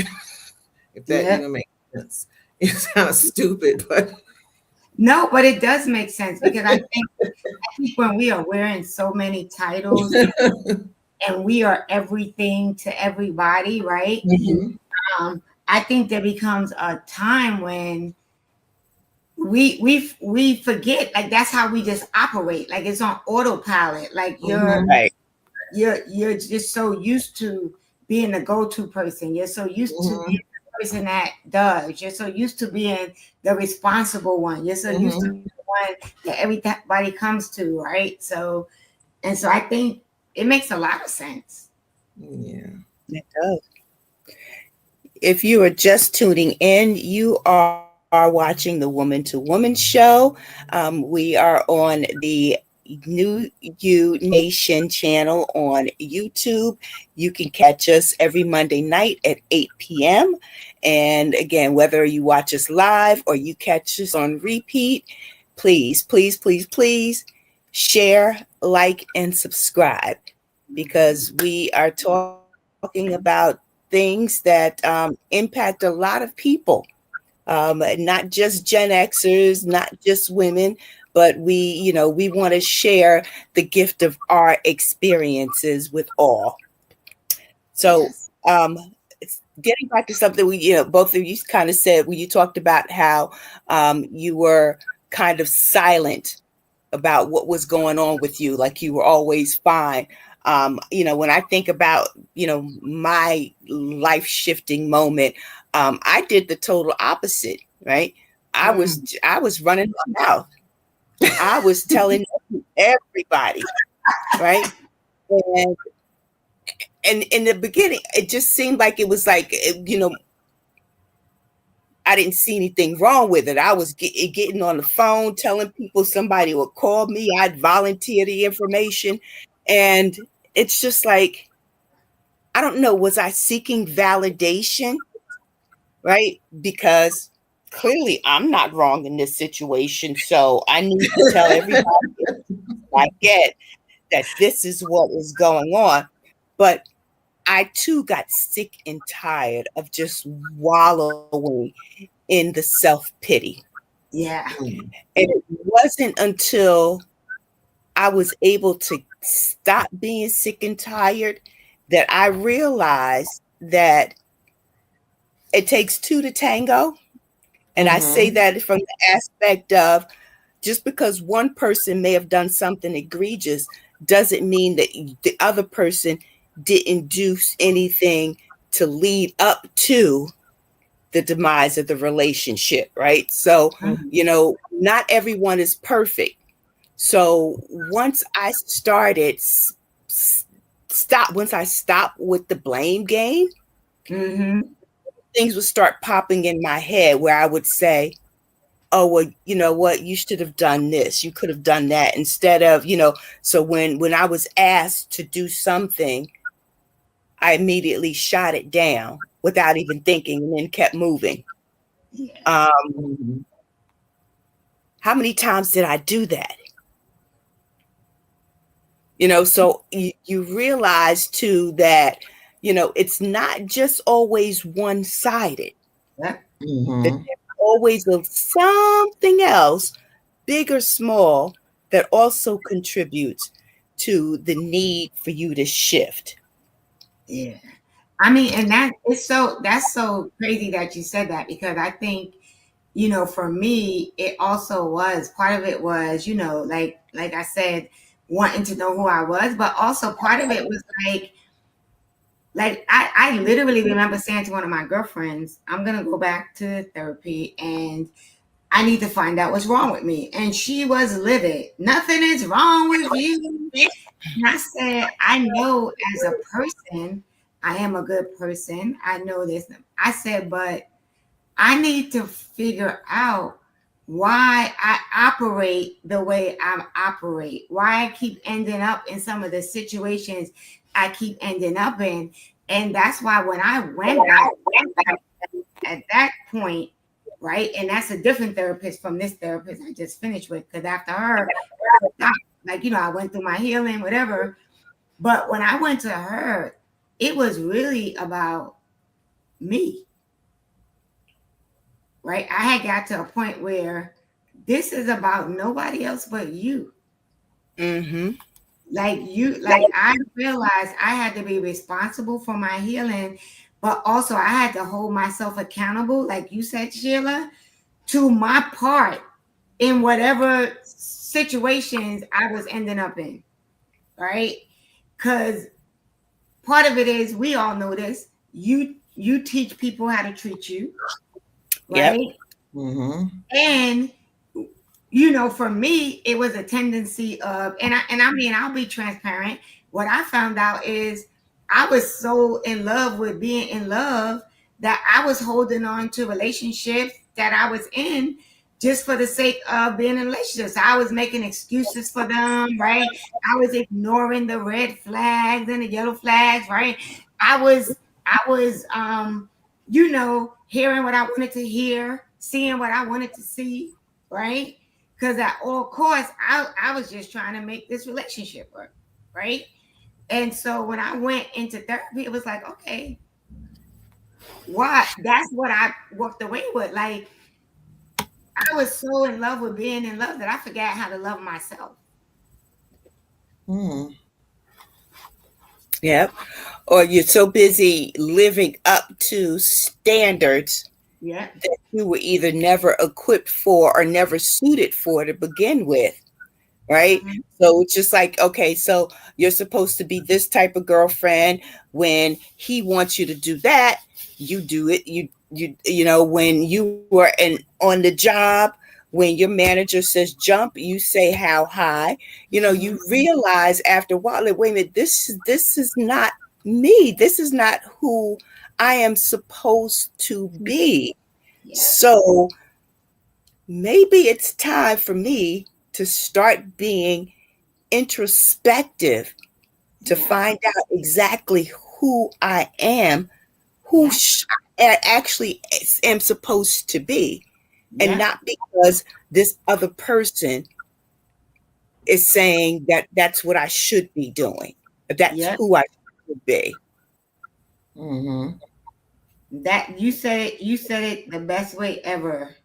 [SPEAKER 3] if that
[SPEAKER 2] Yeah.
[SPEAKER 3] even makes sense. It's kind of stupid, but
[SPEAKER 2] No, but it does make sense because I think when we are wearing so many titles and we are everything to everybody, right?
[SPEAKER 3] Mhm,
[SPEAKER 2] I think there becomes a time when we forget, like that's how we just operate, like it's on autopilot, like
[SPEAKER 3] mhm,
[SPEAKER 1] Right.
[SPEAKER 2] you're just so used to being the go-to person, you're so used to being
[SPEAKER 3] mhm,
[SPEAKER 2] the person that does, you're so used to being the responsible one, you're so used to
[SPEAKER 3] mhm.
[SPEAKER 2] being the one that everybody comes to, right? So I think it makes a lot of sense.
[SPEAKER 3] Yeah.
[SPEAKER 1] It does. If you are just tuning in, you are watching the Woman to Woman show. We are on the New You Nation channel on YouTube. You can catch us every Monday night at 8 p.m. And again, whether you watch us live or you catch us on repeat, please, please, please, please share, like, and subscribe because we are talking about things that impact a lot of people, not just Gen Xers, not just women, but we want to share the gift of our experiences with all. So,
[SPEAKER 2] Yes.
[SPEAKER 1] getting back to something both of you kind of said when you talked about how you were kind of silent about what was going on with you, like you were always fine. When I think about, my life shifting moment, I did the total opposite, right?
[SPEAKER 2] Mm.
[SPEAKER 1] I was running my mouth. I was telling everybody, right? And in the beginning, it just seemed like it was like, I didn't see anything wrong with it. I was getting on the phone, telling people somebody would call me. I'd volunteer the information. And it's just like, I don't know, was I seeking validation? Right? Because clearly I'm not wrong in this situation. So I need to tell everybody I get that this is what is going on. But I too got sick and tired of just wallowing in the self pity.
[SPEAKER 2] Yeah.
[SPEAKER 3] Mm.
[SPEAKER 1] And it wasn't until I was able to stop being sick and tired that I realized that it takes two to tango. And I say
[SPEAKER 3] Mhm.
[SPEAKER 1] that from the aspect of just because one person may have done something egregious doesn't mean that the other person didn't do anything to lead up to the demise of the relationship, right? So,
[SPEAKER 3] Mhm.
[SPEAKER 1] not everyone is perfect. So once I started once I stopped with the blame game,
[SPEAKER 2] Mm-hmm.
[SPEAKER 1] things would start popping in my head where I would say, oh, well, you know what, you should have done this, you could have done that, instead of, so when I was asked to do something, I immediately shot it down without even thinking and then kept moving.
[SPEAKER 2] Yeah.
[SPEAKER 1] um
[SPEAKER 3] Mhm.
[SPEAKER 1] how many times did I do that? So you realize too that it's not just always one-sided,
[SPEAKER 2] Yeah.
[SPEAKER 1] that
[SPEAKER 3] Mhm.
[SPEAKER 1] there's always something else, big or small, that also contributes to the need for you to shift.
[SPEAKER 2] Yeah. I mean, and that's so crazy that you said that, because I think, for me, it also was part of it was, like I said, wanting to know who I was, but also part of it was like I literally remember saying to one of my girlfriends, I'm gonna go back to therapy and I need to find out what's wrong with me. And she was livid. Nothing is wrong with you. And I said, I know as a person, I am a good person. I know this. I said, but I need to figure out why I operate the way I operate, why I keep ending up in some of the situations I keep ending up in. And that's why when I went back at that point, right? And that's a different therapist from this therapist I just finished with, because after her, I stopped. Like, I went through my healing, whatever. But when I went to her, it was really about me, right? I had got to a point where this is about nobody else but you.
[SPEAKER 1] Mm-hmm.
[SPEAKER 2] Like I realized I had to be responsible for my healing, but also I had to hold myself accountable, like you said, Sheila, to my part in whatever situations I was ending up in, right? Because part of it is, we all know this. You teach people how to treat you,
[SPEAKER 1] Yep.
[SPEAKER 2] right?
[SPEAKER 3] Mhm.
[SPEAKER 2] And for me, it was a tendency of, and I mean, I'll be transparent. What I found out is I was so in love with being in love that I was holding on to relationships that I was in just for the sake of being in relationships. I was making excuses for them, right? I was ignoring the red flags and the yellow flags, right? I was hearing what I wanted to hear, seeing what I wanted to see, right? Because at all costs, I was just trying to make this relationship work, right? And so when I went into therapy, it was like, okay, why? That's what I walked away with. Like, I was so in love with being in love that I forgot how to love myself.
[SPEAKER 3] Mhm.
[SPEAKER 1] Yep. Or you're so busy living up to standards
[SPEAKER 2] Yeah.
[SPEAKER 1] that you were either never equipped for or never suited for to begin with. Right?
[SPEAKER 2] Mhm.
[SPEAKER 1] So it's just like, okay, so you're supposed to be this type of girlfriend. When he wants you to do that, you do it. When you are on the job, when your manager says jump, you say how high. You
[SPEAKER 2] Mhm.
[SPEAKER 1] realize after a while, like, wait a minute, this is not me. This is not who I am supposed to be.
[SPEAKER 2] Yeah.
[SPEAKER 1] So maybe it's time for me to start being introspective to
[SPEAKER 2] Yeah.
[SPEAKER 1] find out exactly who I am, who
[SPEAKER 2] Yeah.
[SPEAKER 1] I actually am supposed to be, and
[SPEAKER 2] Yeah.
[SPEAKER 1] not because this other person is saying that that's what I should be doing. That's
[SPEAKER 2] Yeah.
[SPEAKER 1] who I should be.
[SPEAKER 3] Mm-hmm.
[SPEAKER 2] That you said it. You said it the best way ever.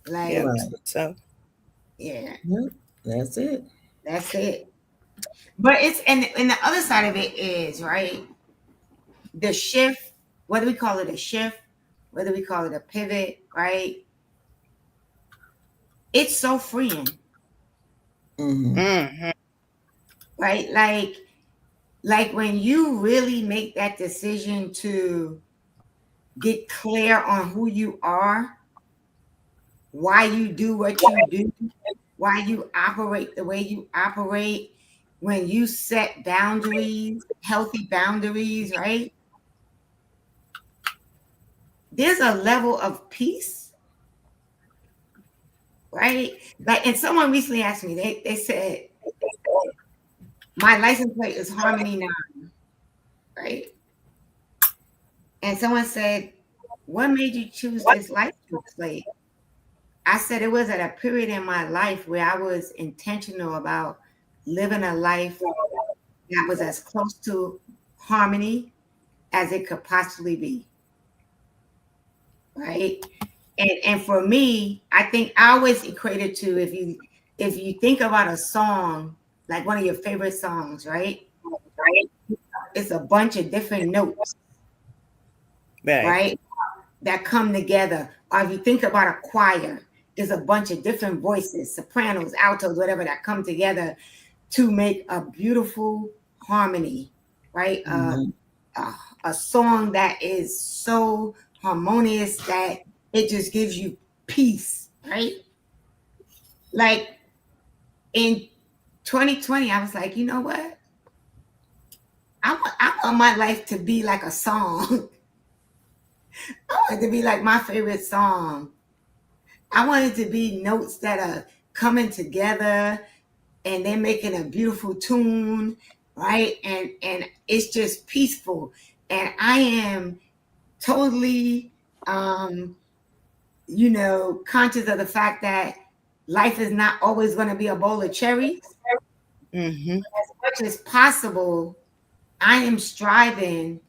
[SPEAKER 1] Yep.
[SPEAKER 2] Like,
[SPEAKER 3] Right.
[SPEAKER 1] So,
[SPEAKER 2] yeah,
[SPEAKER 3] Yep. That's it.
[SPEAKER 2] that's it. But it's and the other side of it is right. The shift, whether we call it a shift, whether we call it a pivot, right? It's so freeing,
[SPEAKER 3] Mm-hmm.
[SPEAKER 1] mhm.
[SPEAKER 2] right? Like when you really make that decision to get clear on who you are, why you do what you do, why you operate the way you operate, when you set boundaries, healthy boundaries, right? There's a level of peace, right? Like, and someone recently asked me, they said, my license plate is Harmony now, right? And someone said, what made you choose this license plate? I said it was at a period in my life where I was intentional about living a life that was as close to harmony as it could possibly be, right? And for me, I think I always equate it to if you think about a song, like one of your favorite songs, right? It's a bunch of different notes,
[SPEAKER 1] Right.
[SPEAKER 2] right? That come together. Or if you think about a choir, there's a bunch of different voices, sopranos, altos, whatever, that come together to make a beautiful harmony, right?
[SPEAKER 3] Mm-hmm.
[SPEAKER 2] A, a song that is so harmonious that it just gives you peace, right? Like in 2020, I was like, you know what? I want my life to be like a song. I want it to be like my favorite song. I want it to be notes that are coming together and they're making a beautiful tune, right? And it's just peaceful. And I am totally conscious of the fact that life is not always going to be a bowl of cherries.
[SPEAKER 1] Mhm.
[SPEAKER 2] As much as possible, I am striving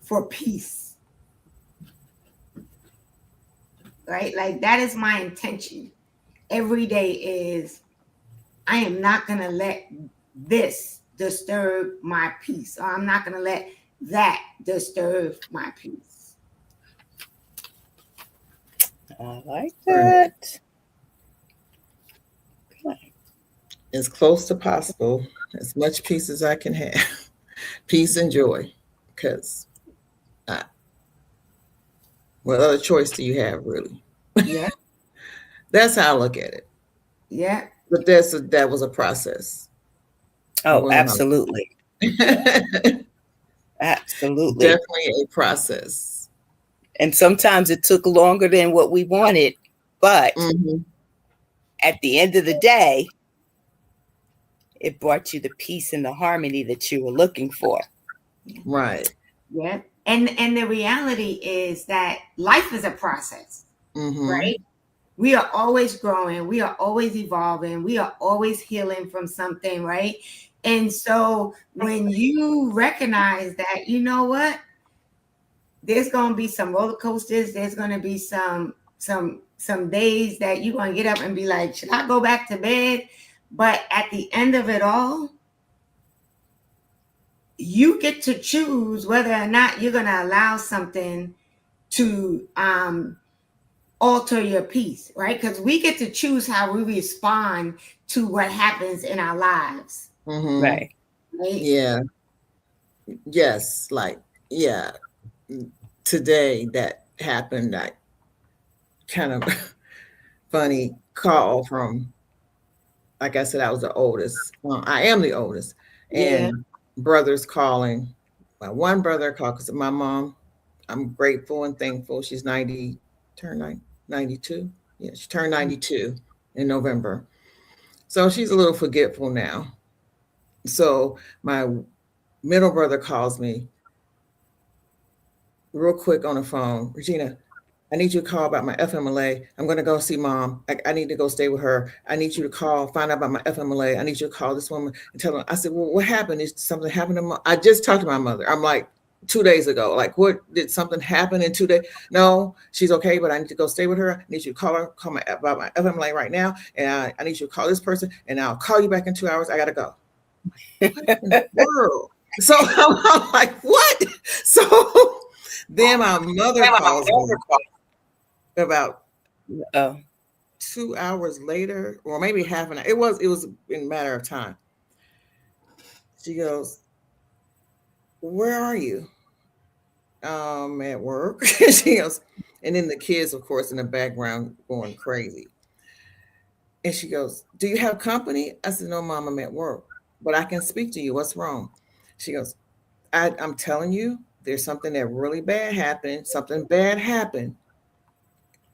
[SPEAKER 2] for peace, right? Like that is my intention every day is I am not going to let this disturb my peace, or I'm not going to let that disturb my peace.
[SPEAKER 1] I like
[SPEAKER 3] Right.
[SPEAKER 1] that. Okay.
[SPEAKER 3] As close to possible, as much peace as I can have. Peace and joy. Because what other choice do you have, really?
[SPEAKER 2] Yeah,
[SPEAKER 3] That's how I look at it.
[SPEAKER 2] yeah,
[SPEAKER 3] But that was a process. It
[SPEAKER 1] Oh,
[SPEAKER 3] wasn't
[SPEAKER 1] absolutely.
[SPEAKER 3] a
[SPEAKER 1] Absolutely.
[SPEAKER 3] definitely a process.
[SPEAKER 1] And sometimes it took longer than what we wanted, but
[SPEAKER 3] Hmm.
[SPEAKER 1] at the end of the day, it brought you the peace and the harmony that you were looking for.
[SPEAKER 3] Right.
[SPEAKER 2] yeah. And the reality is that life is a process,
[SPEAKER 3] Hmm.
[SPEAKER 2] right? We are always growing, we are always evolving, we are always healing from something, right? And so when you recognize that, you know what, there's going to be some roller coasters, there's going to be some days that you're going to get up and be like, should I go back to bed? But at the end of it all, you get to choose whether or not you're going to allow something to alter your peace, right? Because we get to choose how we respond to what happens in our lives,
[SPEAKER 3] Hmm.
[SPEAKER 1] Right.
[SPEAKER 2] right?
[SPEAKER 3] Yeah. Yes. Like, yeah. Today that happened. I kind of funny call from, like I said, I was the oldest. Well, I am the oldest.
[SPEAKER 2] Yeah,
[SPEAKER 3] And brothers calling. My one brother called because my mom I'm grateful and thankful. She's 90, turned 92. Yeah, she turned 92 in November. So she's a little forgetful now. So my middle brother calls me real quick on the phone. Regina, I need you to call about my FMLA. I'm going to go see mom. I need to go stay with her. I need you to call, find out about my FMLA. I need you to call this woman and tell her. I said, well, what happened? Is something happened to mom? I just talked to my mother. I'm like, 2 days ago. Like, what did something happen in 2 days? No, she's okay, but I need to go stay with her. I need you to call her, call my about my FMLA right now. And I need you to call this person and I'll call you back in 2 hours. I got to go. What in the world? So I'm like, what? So then my mother calls me about
[SPEAKER 1] Oh.
[SPEAKER 3] 2 hours later, or maybe half an hour. It was in a matter of time. She goes, "Where are you?" At work. She goes, and then the kids, of course, in the background going crazy. And she goes, "Do you have company?" I said, "No, mom, I'm at work, but I can speak to you. What's wrong?" She goes, I'm telling you, there's something that really bad happened. Something bad happened."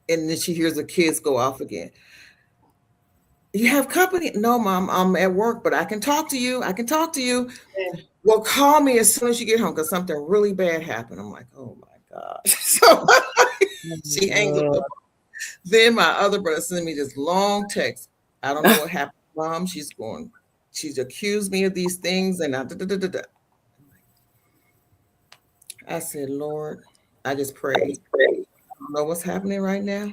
[SPEAKER 3] And then she hears the kids go off again. "You have company?" "No, mom, I'm at work, but I can talk to you. I can talk to you." "Well, call me as soon as you get home because something really bad happened." I'm like, oh my God. So she hangs up the phone. Then my other brother sent me this long text. "I don't know what happened, mom. She's accused me of these things. And I said, Lord, I just prayed. I don't know what's happening right now,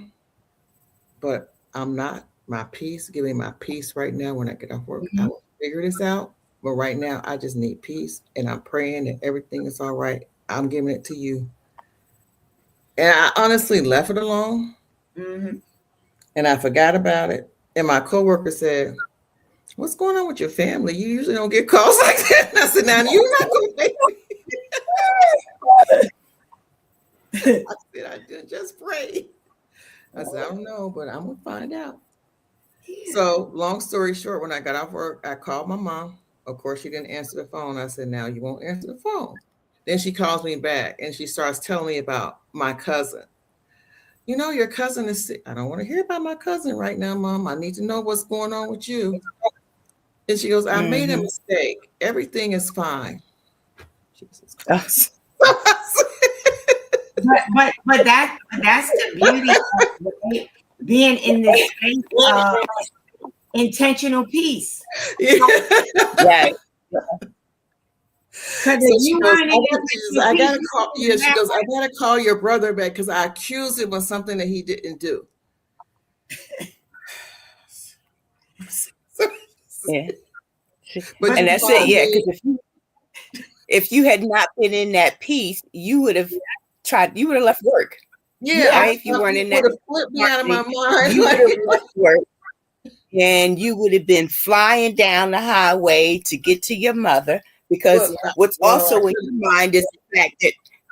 [SPEAKER 3] but I'm not my peace. Give me my peace right now when I get off work. I
[SPEAKER 2] Mhm.
[SPEAKER 3] will figure this out. But right now, I just need peace. And I'm praying that everything is all right. I'm giving it to you. And I honestly left it alone
[SPEAKER 2] Mhm.
[SPEAKER 3] and I forgot about it. And my coworker said, "What's going on with your family? You usually don't get calls like that." And I said, "Now you're not going to make me." I said, "I did just pray." I said, "I don't know, but I'm going to find out."
[SPEAKER 2] Yeah.
[SPEAKER 3] So, long story short, when I got off work, I called my mom. Of course, she didn't answer the phone. I said, "Now you won't answer the phone." Then she calls me back and she starts telling me about my cousin. Your cousin is sick." "I don't want to hear about my cousin right now, mom. I need to know what's going on with you." And she goes, "I made a
[SPEAKER 1] Mm-hmm.
[SPEAKER 3] mistake. Everything is fine." Jesus
[SPEAKER 1] Oh,
[SPEAKER 3] Christ.
[SPEAKER 2] But that's the beauty of, right, being in this space of intentional peace.
[SPEAKER 3] Yeah.
[SPEAKER 1] right.
[SPEAKER 2] Because
[SPEAKER 3] So
[SPEAKER 2] if
[SPEAKER 3] she
[SPEAKER 2] you
[SPEAKER 3] goes,
[SPEAKER 2] aren't in your
[SPEAKER 3] she says,
[SPEAKER 2] intentional
[SPEAKER 3] "I
[SPEAKER 2] peace,
[SPEAKER 3] gotta
[SPEAKER 2] you
[SPEAKER 3] call.
[SPEAKER 2] can't
[SPEAKER 3] Yeah,
[SPEAKER 2] do
[SPEAKER 3] she
[SPEAKER 2] that.
[SPEAKER 3] goes, I gotta call your brother back because I accused him of something that he didn't do."
[SPEAKER 1] Yeah.
[SPEAKER 3] But
[SPEAKER 2] But
[SPEAKER 3] you
[SPEAKER 1] And that's it.
[SPEAKER 3] called
[SPEAKER 1] Yeah.
[SPEAKER 3] me.
[SPEAKER 1] Because if you had not been in that piece, you would have tried. You would have left work,
[SPEAKER 3] Yeah,
[SPEAKER 2] yeah,
[SPEAKER 1] right? If you weren't
[SPEAKER 3] it
[SPEAKER 1] in that
[SPEAKER 3] would have flipped me out of my
[SPEAKER 1] department,
[SPEAKER 3] mind.
[SPEAKER 1] you would
[SPEAKER 3] Like,
[SPEAKER 1] have left work, and you would have been flying down the highway to get to your mother. Because
[SPEAKER 3] look,
[SPEAKER 1] what's
[SPEAKER 3] well, I
[SPEAKER 1] also in
[SPEAKER 3] could.
[SPEAKER 1] your mind is the fact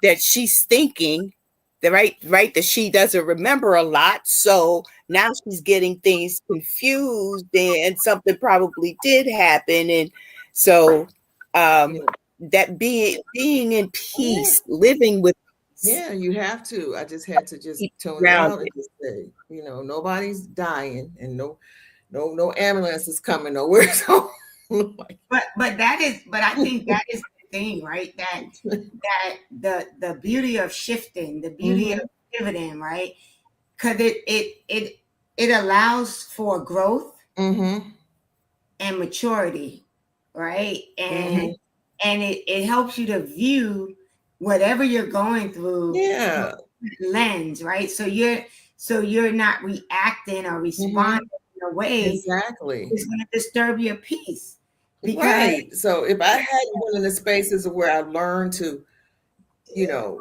[SPEAKER 1] that she's thinking the right that she doesn't remember a lot. So now she's getting things confused, and something probably did happen, and so
[SPEAKER 3] Yeah,
[SPEAKER 1] um, that being in
[SPEAKER 3] yeah,
[SPEAKER 1] peace, living with peace,
[SPEAKER 3] yeah, you have to. I just had to just
[SPEAKER 1] keep
[SPEAKER 3] tune it out and
[SPEAKER 1] grounded.
[SPEAKER 3] just say, nobody's dying and no ambulance is coming nowhere. So, like,
[SPEAKER 2] but I think that is the thing, right? That the beauty of shifting, the beauty of
[SPEAKER 3] mm-hmm,
[SPEAKER 2] pivoting, right? Because it allows for growth
[SPEAKER 3] mm-hmm,
[SPEAKER 2] and maturity, right? And
[SPEAKER 3] mm-hmm.
[SPEAKER 2] it helps you to view whatever you're going through through
[SPEAKER 3] Yeah,
[SPEAKER 2] a lens, right? So you're not reacting or
[SPEAKER 3] mm-hmm,
[SPEAKER 2] responding in a way
[SPEAKER 3] exactly.
[SPEAKER 2] that's going to disturb your peace, because
[SPEAKER 3] Right. So if I hadn't been in the spaces where I learned to,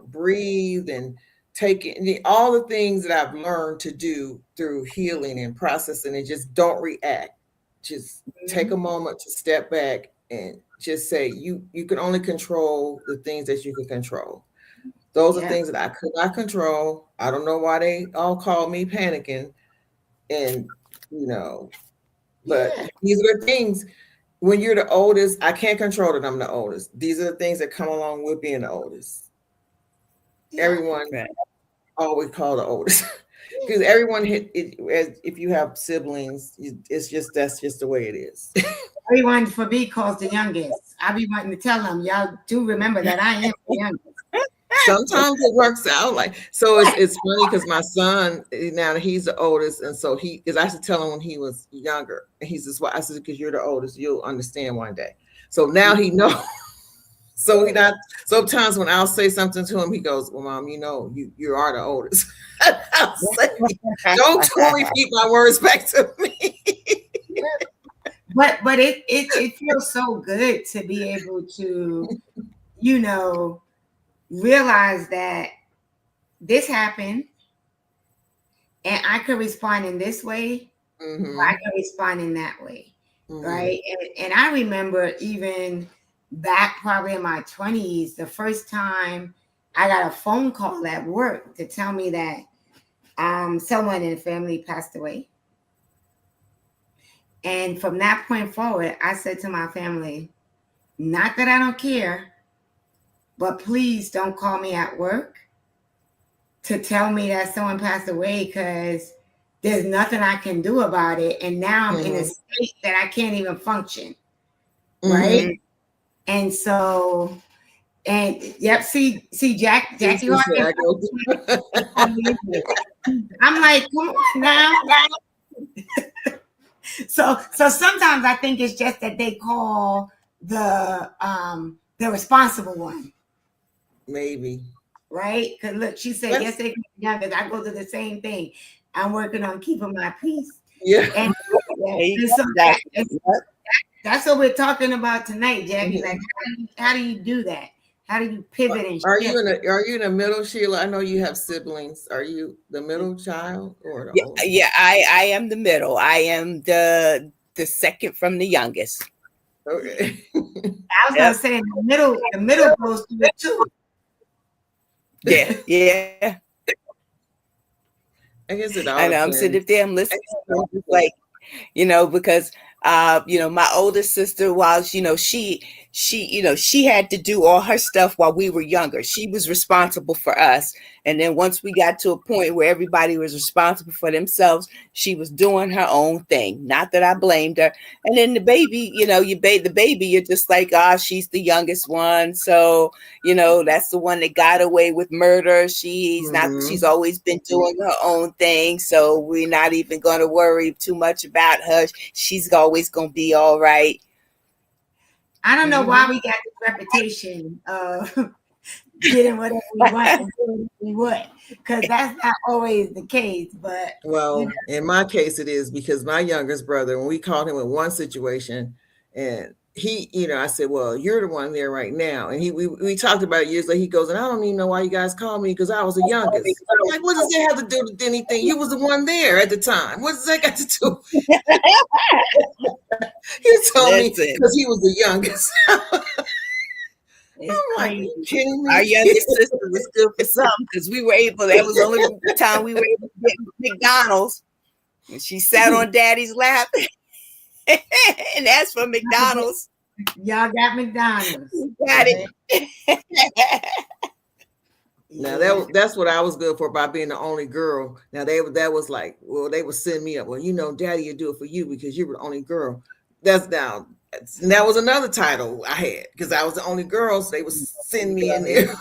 [SPEAKER 3] breathe and take it, all the things that I've learned to do through healing and processing and just don't react. Just take a
[SPEAKER 2] Mhm.
[SPEAKER 3] moment to step back and just say you can only control the things that you can control. Those are
[SPEAKER 2] Yeah,
[SPEAKER 3] things that I could not control. I don't know why they all call me panicking and you know, but
[SPEAKER 2] yeah,
[SPEAKER 3] these are the things when you're the oldest, I can't control that I'm the oldest. These are the things that come along with being the oldest. everyone
[SPEAKER 1] Right.
[SPEAKER 3] always call the oldest. Because everyone hit it, as if you have siblings, it's just that's just the way it is.
[SPEAKER 2] Everyone for me calls the youngest. I be wanting to tell them, y'all do remember that I am the youngest.
[SPEAKER 3] Sometimes it works out like so. It's funny because my son now he's the oldest, and so he because I used to tell him when he was younger, and he says, "Well, I said because you're the oldest, you'll understand one day." So now he knows. So he not sometimes when I'll say something to him, he goes, "Well, mom, you know, you are the oldest." I'll say, don't repeat my words back to me.
[SPEAKER 2] But it feels so good to be able to, you know, realize that this happened and I could respond in this way, or I
[SPEAKER 3] Mm-hmm.
[SPEAKER 2] could respond in that way.
[SPEAKER 3] Mm-hmm.
[SPEAKER 2] Right. And I remember even back probably in my 20s, the first time I got a phone call at work to tell me that someone in the family passed away. And from that point forward, I said to my family, not that I don't care, but please don't call me at work to tell me that someone passed away because there's nothing I can do about it. And now I'm in a
[SPEAKER 3] Mm-hmm.
[SPEAKER 2] state that I can't even function. Right.
[SPEAKER 3] Mm-hmm.
[SPEAKER 1] Mm-hmm.
[SPEAKER 2] And so, and yep, see,
[SPEAKER 3] This
[SPEAKER 2] Jackie
[SPEAKER 3] is what
[SPEAKER 2] Harkins.
[SPEAKER 3] I go through.
[SPEAKER 2] I'm like, come on now. So sometimes I think it's just that they call the responsible one,
[SPEAKER 3] Maybe.
[SPEAKER 2] right? Because look, she said
[SPEAKER 3] That's
[SPEAKER 2] yesterday, yeah, because I go through the same thing. I'm working on keeping my peace,
[SPEAKER 3] yeah.
[SPEAKER 2] and,
[SPEAKER 1] There you
[SPEAKER 2] and
[SPEAKER 1] go.
[SPEAKER 2] so
[SPEAKER 1] That's
[SPEAKER 2] that's what we're talking about tonight, Jackie. Like,
[SPEAKER 3] Mhm.
[SPEAKER 2] how do you do that? How do you pivot and shift?
[SPEAKER 3] Are you in the middle, Sheila? I know you have siblings. Are you the middle child or the
[SPEAKER 1] yeah,
[SPEAKER 3] oldest?
[SPEAKER 1] yeah. I am the middle. I am the second from the youngest.
[SPEAKER 3] Okay.
[SPEAKER 2] I was gonna
[SPEAKER 1] Yep.
[SPEAKER 2] say the middle goes through it too.
[SPEAKER 1] Yeah. Yeah.
[SPEAKER 3] I guess it
[SPEAKER 1] And
[SPEAKER 3] all
[SPEAKER 1] I'm sitting
[SPEAKER 3] depends.
[SPEAKER 1] there, I'm listening. I'm just like, because my older sister, while she had to do all her stuff while we were younger. She was responsible for us. And then once we got to a point where everybody was responsible for themselves, she was doing her own thing. Not that I blamed her. And then the baby, the baby, you're just like, ah, she's the youngest one. So, that's the one that got away with murder. She's
[SPEAKER 3] Hmm.
[SPEAKER 1] always been doing her own thing. So we're not even going to worry too much about her. She's always going to be all right.
[SPEAKER 2] I don't know why
[SPEAKER 3] Hmm.
[SPEAKER 2] we got this reputation of getting whatever we want and doing what we want, because that's not always the case. But you know,
[SPEAKER 3] Well, in my case, it is because my youngest brother, when we called him in one situation, and he, I said, "Well, you're the one there right now," and we talked about it years later. He goes, "And I don't even know why you guys called me because I was the youngest." I'm like, "What does that have to do with anything? You was the one there at the time. What does that got to do?" He told me
[SPEAKER 1] Listen,
[SPEAKER 3] because he was the youngest.
[SPEAKER 2] it's
[SPEAKER 3] I'm like, "Are you
[SPEAKER 2] crazy.
[SPEAKER 3] kidding
[SPEAKER 1] our
[SPEAKER 3] me?"
[SPEAKER 1] youngest sister was good for something because that was the only time we were able to get McDonald's. And she sat on daddy's lap and asked for McDonald's.
[SPEAKER 2] Y'all got McDonald's,
[SPEAKER 1] Got
[SPEAKER 2] right?
[SPEAKER 1] it.
[SPEAKER 3] Now
[SPEAKER 2] Yeah.
[SPEAKER 3] that's what I was good for by being the only girl. Now that was like, well, they would send me up. Well, Daddy, you do it for you because you were the only girl. That's now. And that was another title I had because I was the only girl, so they would send me in there.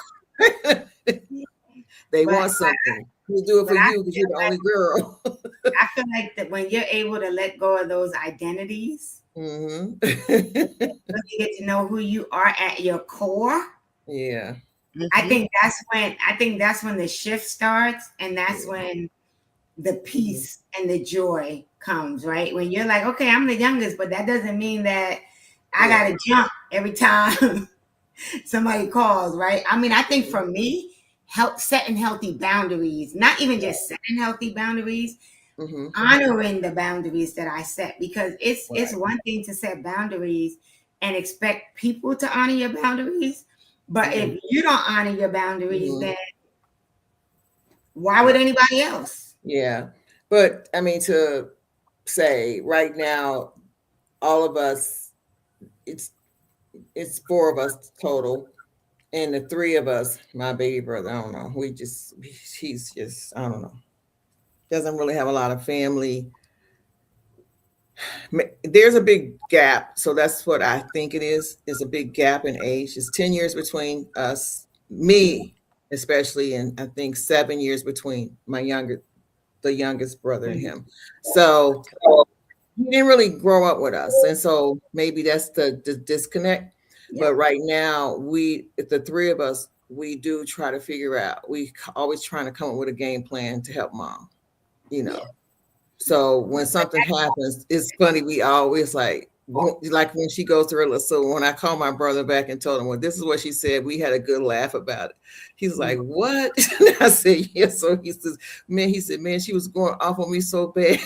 [SPEAKER 3] They
[SPEAKER 2] But
[SPEAKER 3] want something. You do it for
[SPEAKER 2] but I
[SPEAKER 3] you because you're the only girl.
[SPEAKER 2] I feel like that when you're able to let go of those identities,
[SPEAKER 3] Hmm.
[SPEAKER 2] when you get to know who you are at your core,
[SPEAKER 3] Yeah.
[SPEAKER 1] Mhm.
[SPEAKER 2] I think that's when the shift starts, and that's
[SPEAKER 3] Yeah.
[SPEAKER 2] when the
[SPEAKER 3] Hmm.
[SPEAKER 2] peace and the joy comes, right? When you're like, okay, I'm the youngest, but that doesn't mean that I
[SPEAKER 3] Yeah.
[SPEAKER 2] gotta jump every time somebody calls, right? I mean, I think
[SPEAKER 3] Hmm.
[SPEAKER 2] for me, help setting healthy boundaries, not even just setting healthy boundaries,
[SPEAKER 3] Hmm.
[SPEAKER 2] honoring the boundaries that I set, because it's
[SPEAKER 3] Right.
[SPEAKER 2] one thing to set boundaries and expect people to honor your boundaries, but
[SPEAKER 3] Hmm.
[SPEAKER 2] if you don't honor your boundaries,
[SPEAKER 3] Hmm.
[SPEAKER 2] then why would
[SPEAKER 3] Right.
[SPEAKER 2] anybody else?
[SPEAKER 3] Yeah. But I mean, to say right now, all of us, it's it's four of us total, And the three of us, my baby brother, I don't know, he's just, I don't know, doesn't really have a lot of family. There's a big gap, so that's what I think it is a big gap in age. It's 10 years between us, me especially, and I think 7 years between the youngest brother and
[SPEAKER 1] Mhm.
[SPEAKER 3] him. So he didn't really grow up with us, and so maybe that's the disconnect.
[SPEAKER 2] Yeah.
[SPEAKER 3] But right now, the three of us, we do try to figure out. We always trying to come up with a game plan to help mom. You
[SPEAKER 2] Yeah.
[SPEAKER 3] know, so when something happens, it's funny. We always like when she goes through her. So when I called my brother back and told him, well, this is what she said, we had a good laugh about it. He's like, what? I said, yeah. So he said, man, she was going off on me so bad.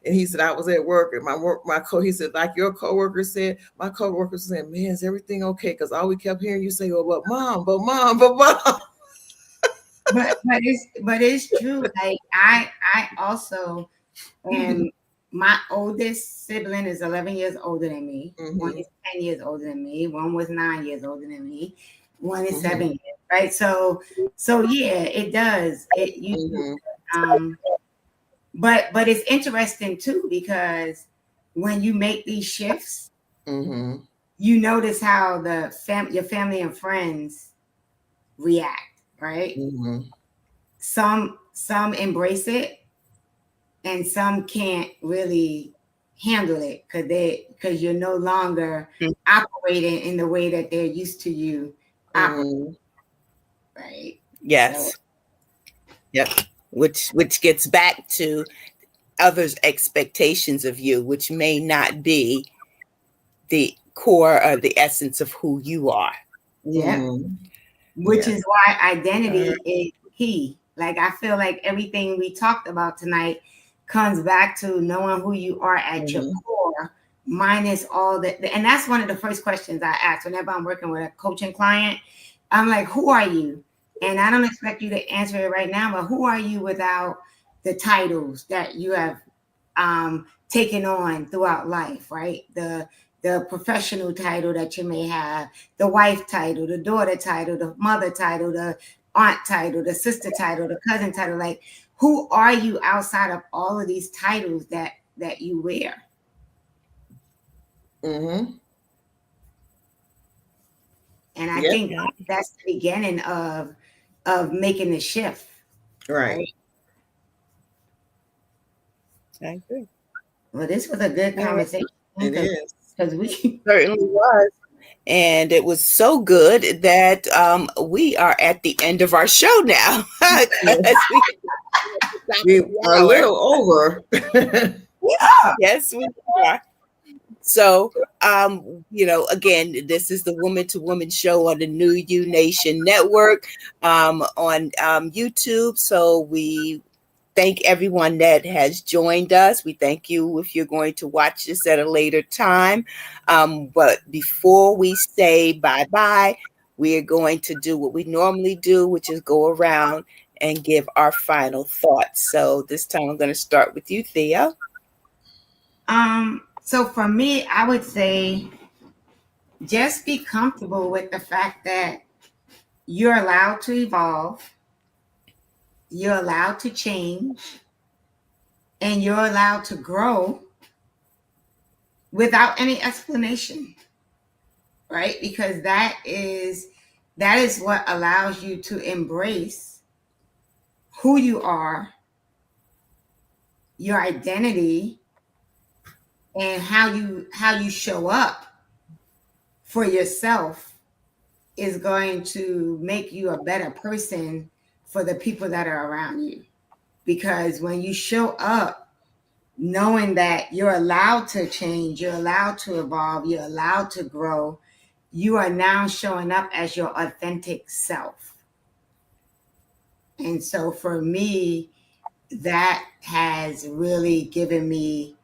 [SPEAKER 3] And he said, I was at work and he said, like your coworker said, my coworker said, man, is everything okay? Because all we kept hearing you say, oh, but mom, but mom.
[SPEAKER 2] But it's true. Like I also am. My oldest sibling is 11 years older than me. One
[SPEAKER 3] Mm-hmm,
[SPEAKER 2] is 10 years older than me. One was 9 years older than me. One is
[SPEAKER 3] mm-hmm,
[SPEAKER 2] 7 years. Right. So yeah, it does. It you do.
[SPEAKER 3] mm-hmm,
[SPEAKER 2] Um, but it's interesting too because when you make these shifts,
[SPEAKER 3] mm-hmm,
[SPEAKER 2] you notice how your family and friends react. Right.
[SPEAKER 3] mm-hmm,
[SPEAKER 2] Some embrace it and some can't really handle it because you're no longer
[SPEAKER 1] Mm.
[SPEAKER 2] operating in the way that they're used to you operate,
[SPEAKER 3] mm-hmm.
[SPEAKER 2] right? So
[SPEAKER 1] Yes. Yep. Which gets back to others' expectations of you, which may not be the core or the essence of who you are.
[SPEAKER 2] yeah,
[SPEAKER 3] Mm-hmm.
[SPEAKER 2] which
[SPEAKER 3] Yes.
[SPEAKER 2] is why
[SPEAKER 1] All right.
[SPEAKER 2] identity is key. Like I feel like everything we talked about tonight comes back to knowing who you are at your
[SPEAKER 3] Mm-hmm.
[SPEAKER 2] core, minus all and that's one of the first questions I ask whenever I'm working with a coaching client. I'm like, who are you? And I don't expect you to answer it right now, but who are you without the titles that you have taken on throughout life, right? The professional title that you may have, the wife title, the daughter title, the mother title, the aunt title, the sister title, the cousin title. Like, who are you outside of all of these titles that you wear?
[SPEAKER 3] Mm-hmm.
[SPEAKER 2] And I
[SPEAKER 3] Yep.
[SPEAKER 2] think
[SPEAKER 1] Yeah,
[SPEAKER 2] that's the beginning of making the shift,
[SPEAKER 3] Right.
[SPEAKER 2] right?
[SPEAKER 1] I agree.
[SPEAKER 2] Well, this was a good
[SPEAKER 1] All right.
[SPEAKER 2] conversation
[SPEAKER 3] It
[SPEAKER 2] because
[SPEAKER 3] is.
[SPEAKER 2] we
[SPEAKER 1] Certainly was. And it was so good that we are at the end of our show now.
[SPEAKER 3] Yes.
[SPEAKER 1] Because we got
[SPEAKER 3] We
[SPEAKER 1] the
[SPEAKER 3] are a
[SPEAKER 1] hour.
[SPEAKER 3] little over.
[SPEAKER 1] Yes, we are. So, again, this is the Woman to Woman show on the New You Nation Network on YouTube. So we thank everyone that has joined us. We thank you if you're going to watch this at a later time. But before we say bye-bye, we are going to do what we normally do, which is go around and give our final thoughts. So this time I'm going to start with you, Thea.
[SPEAKER 2] so for me, I would say just be comfortable with the fact that you're allowed to evolve, you're allowed to change, and you're allowed to grow without any explanation, right? Because that is what allows you to embrace who you are, your identity, and how you show up for yourself is going to make you a better person for the people that are around you. Because when you show up knowing that you're allowed to change, you're allowed to evolve, you're allowed to grow, you are now showing up as your authentic self. And so for me, that has really given me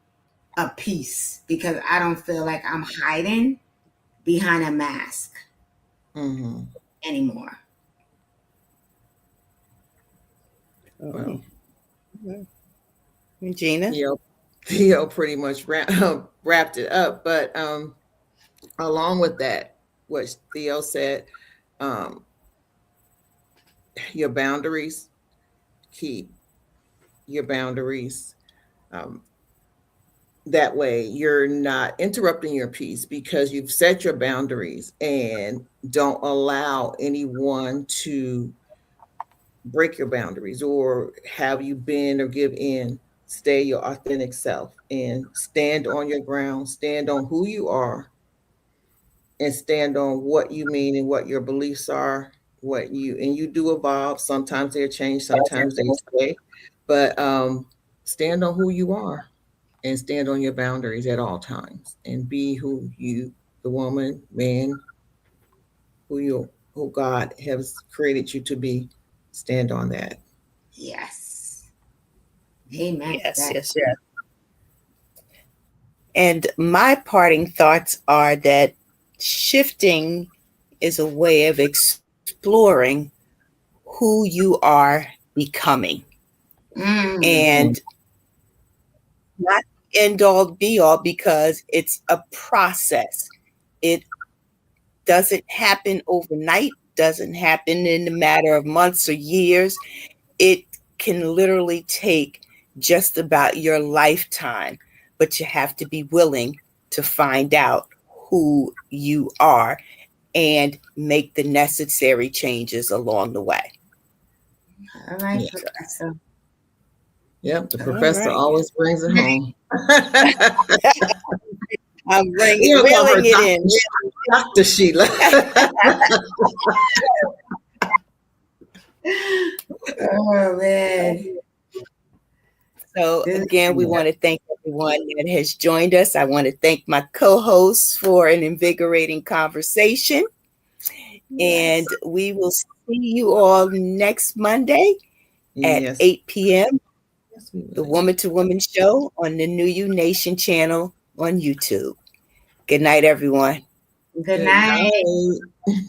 [SPEAKER 2] a peace because I don't feel like I'm hiding behind a mask
[SPEAKER 3] Mm-hmm.
[SPEAKER 2] anymore.
[SPEAKER 1] Oh,
[SPEAKER 3] Well,
[SPEAKER 1] Gina.
[SPEAKER 3] Theo pretty much wrapped it up. But along with that, what Theo said, um, your boundaries. Keep your boundaries. Um, that way, you're not interrupting your peace because you've set your boundaries and don't allow anyone to break your boundaries or have you bend or give in. Stay your authentic self and stand on your ground, stand on who you are, and stand on what you mean and what your beliefs are, what you and you do evolve. Sometimes they change, sometimes they stay, but stand on who you are and stand on your boundaries at all times and be who you, the woman, man, who God has created you to be. Stand on that.
[SPEAKER 2] Yes. Amen to
[SPEAKER 1] Yes,
[SPEAKER 2] that.
[SPEAKER 1] yes, yes. And my parting thoughts are that shifting is a way of exploring who you are becoming.
[SPEAKER 2] Mm.
[SPEAKER 1] And not end all be all because it's a process. It doesn't happen overnight, doesn't happen in a matter of months or years. It can literally take just about your lifetime, but you have to be willing to find out who you are and make the necessary changes along the way.
[SPEAKER 2] All right,
[SPEAKER 3] Yeah.
[SPEAKER 2] Professor.
[SPEAKER 3] Yep. The
[SPEAKER 1] All
[SPEAKER 3] professor
[SPEAKER 1] right.
[SPEAKER 3] always brings it home.
[SPEAKER 1] I'm
[SPEAKER 3] You don't call her
[SPEAKER 1] reeling it in.
[SPEAKER 3] Dr. Sheila.
[SPEAKER 2] Oh man.
[SPEAKER 1] So,
[SPEAKER 2] This,
[SPEAKER 1] again, we want to thank everyone that has joined us. I want to thank my co hosts for an invigorating conversation.
[SPEAKER 2] yes.
[SPEAKER 1] And we will see you all next Monday at
[SPEAKER 3] Yes.
[SPEAKER 1] 8 p.m.
[SPEAKER 3] Yes, we
[SPEAKER 1] The
[SPEAKER 3] will.
[SPEAKER 1] Woman to Woman Show on the New You Nation channel on YouTube. Good night, everyone.
[SPEAKER 2] Good
[SPEAKER 3] Good
[SPEAKER 2] night.
[SPEAKER 3] night.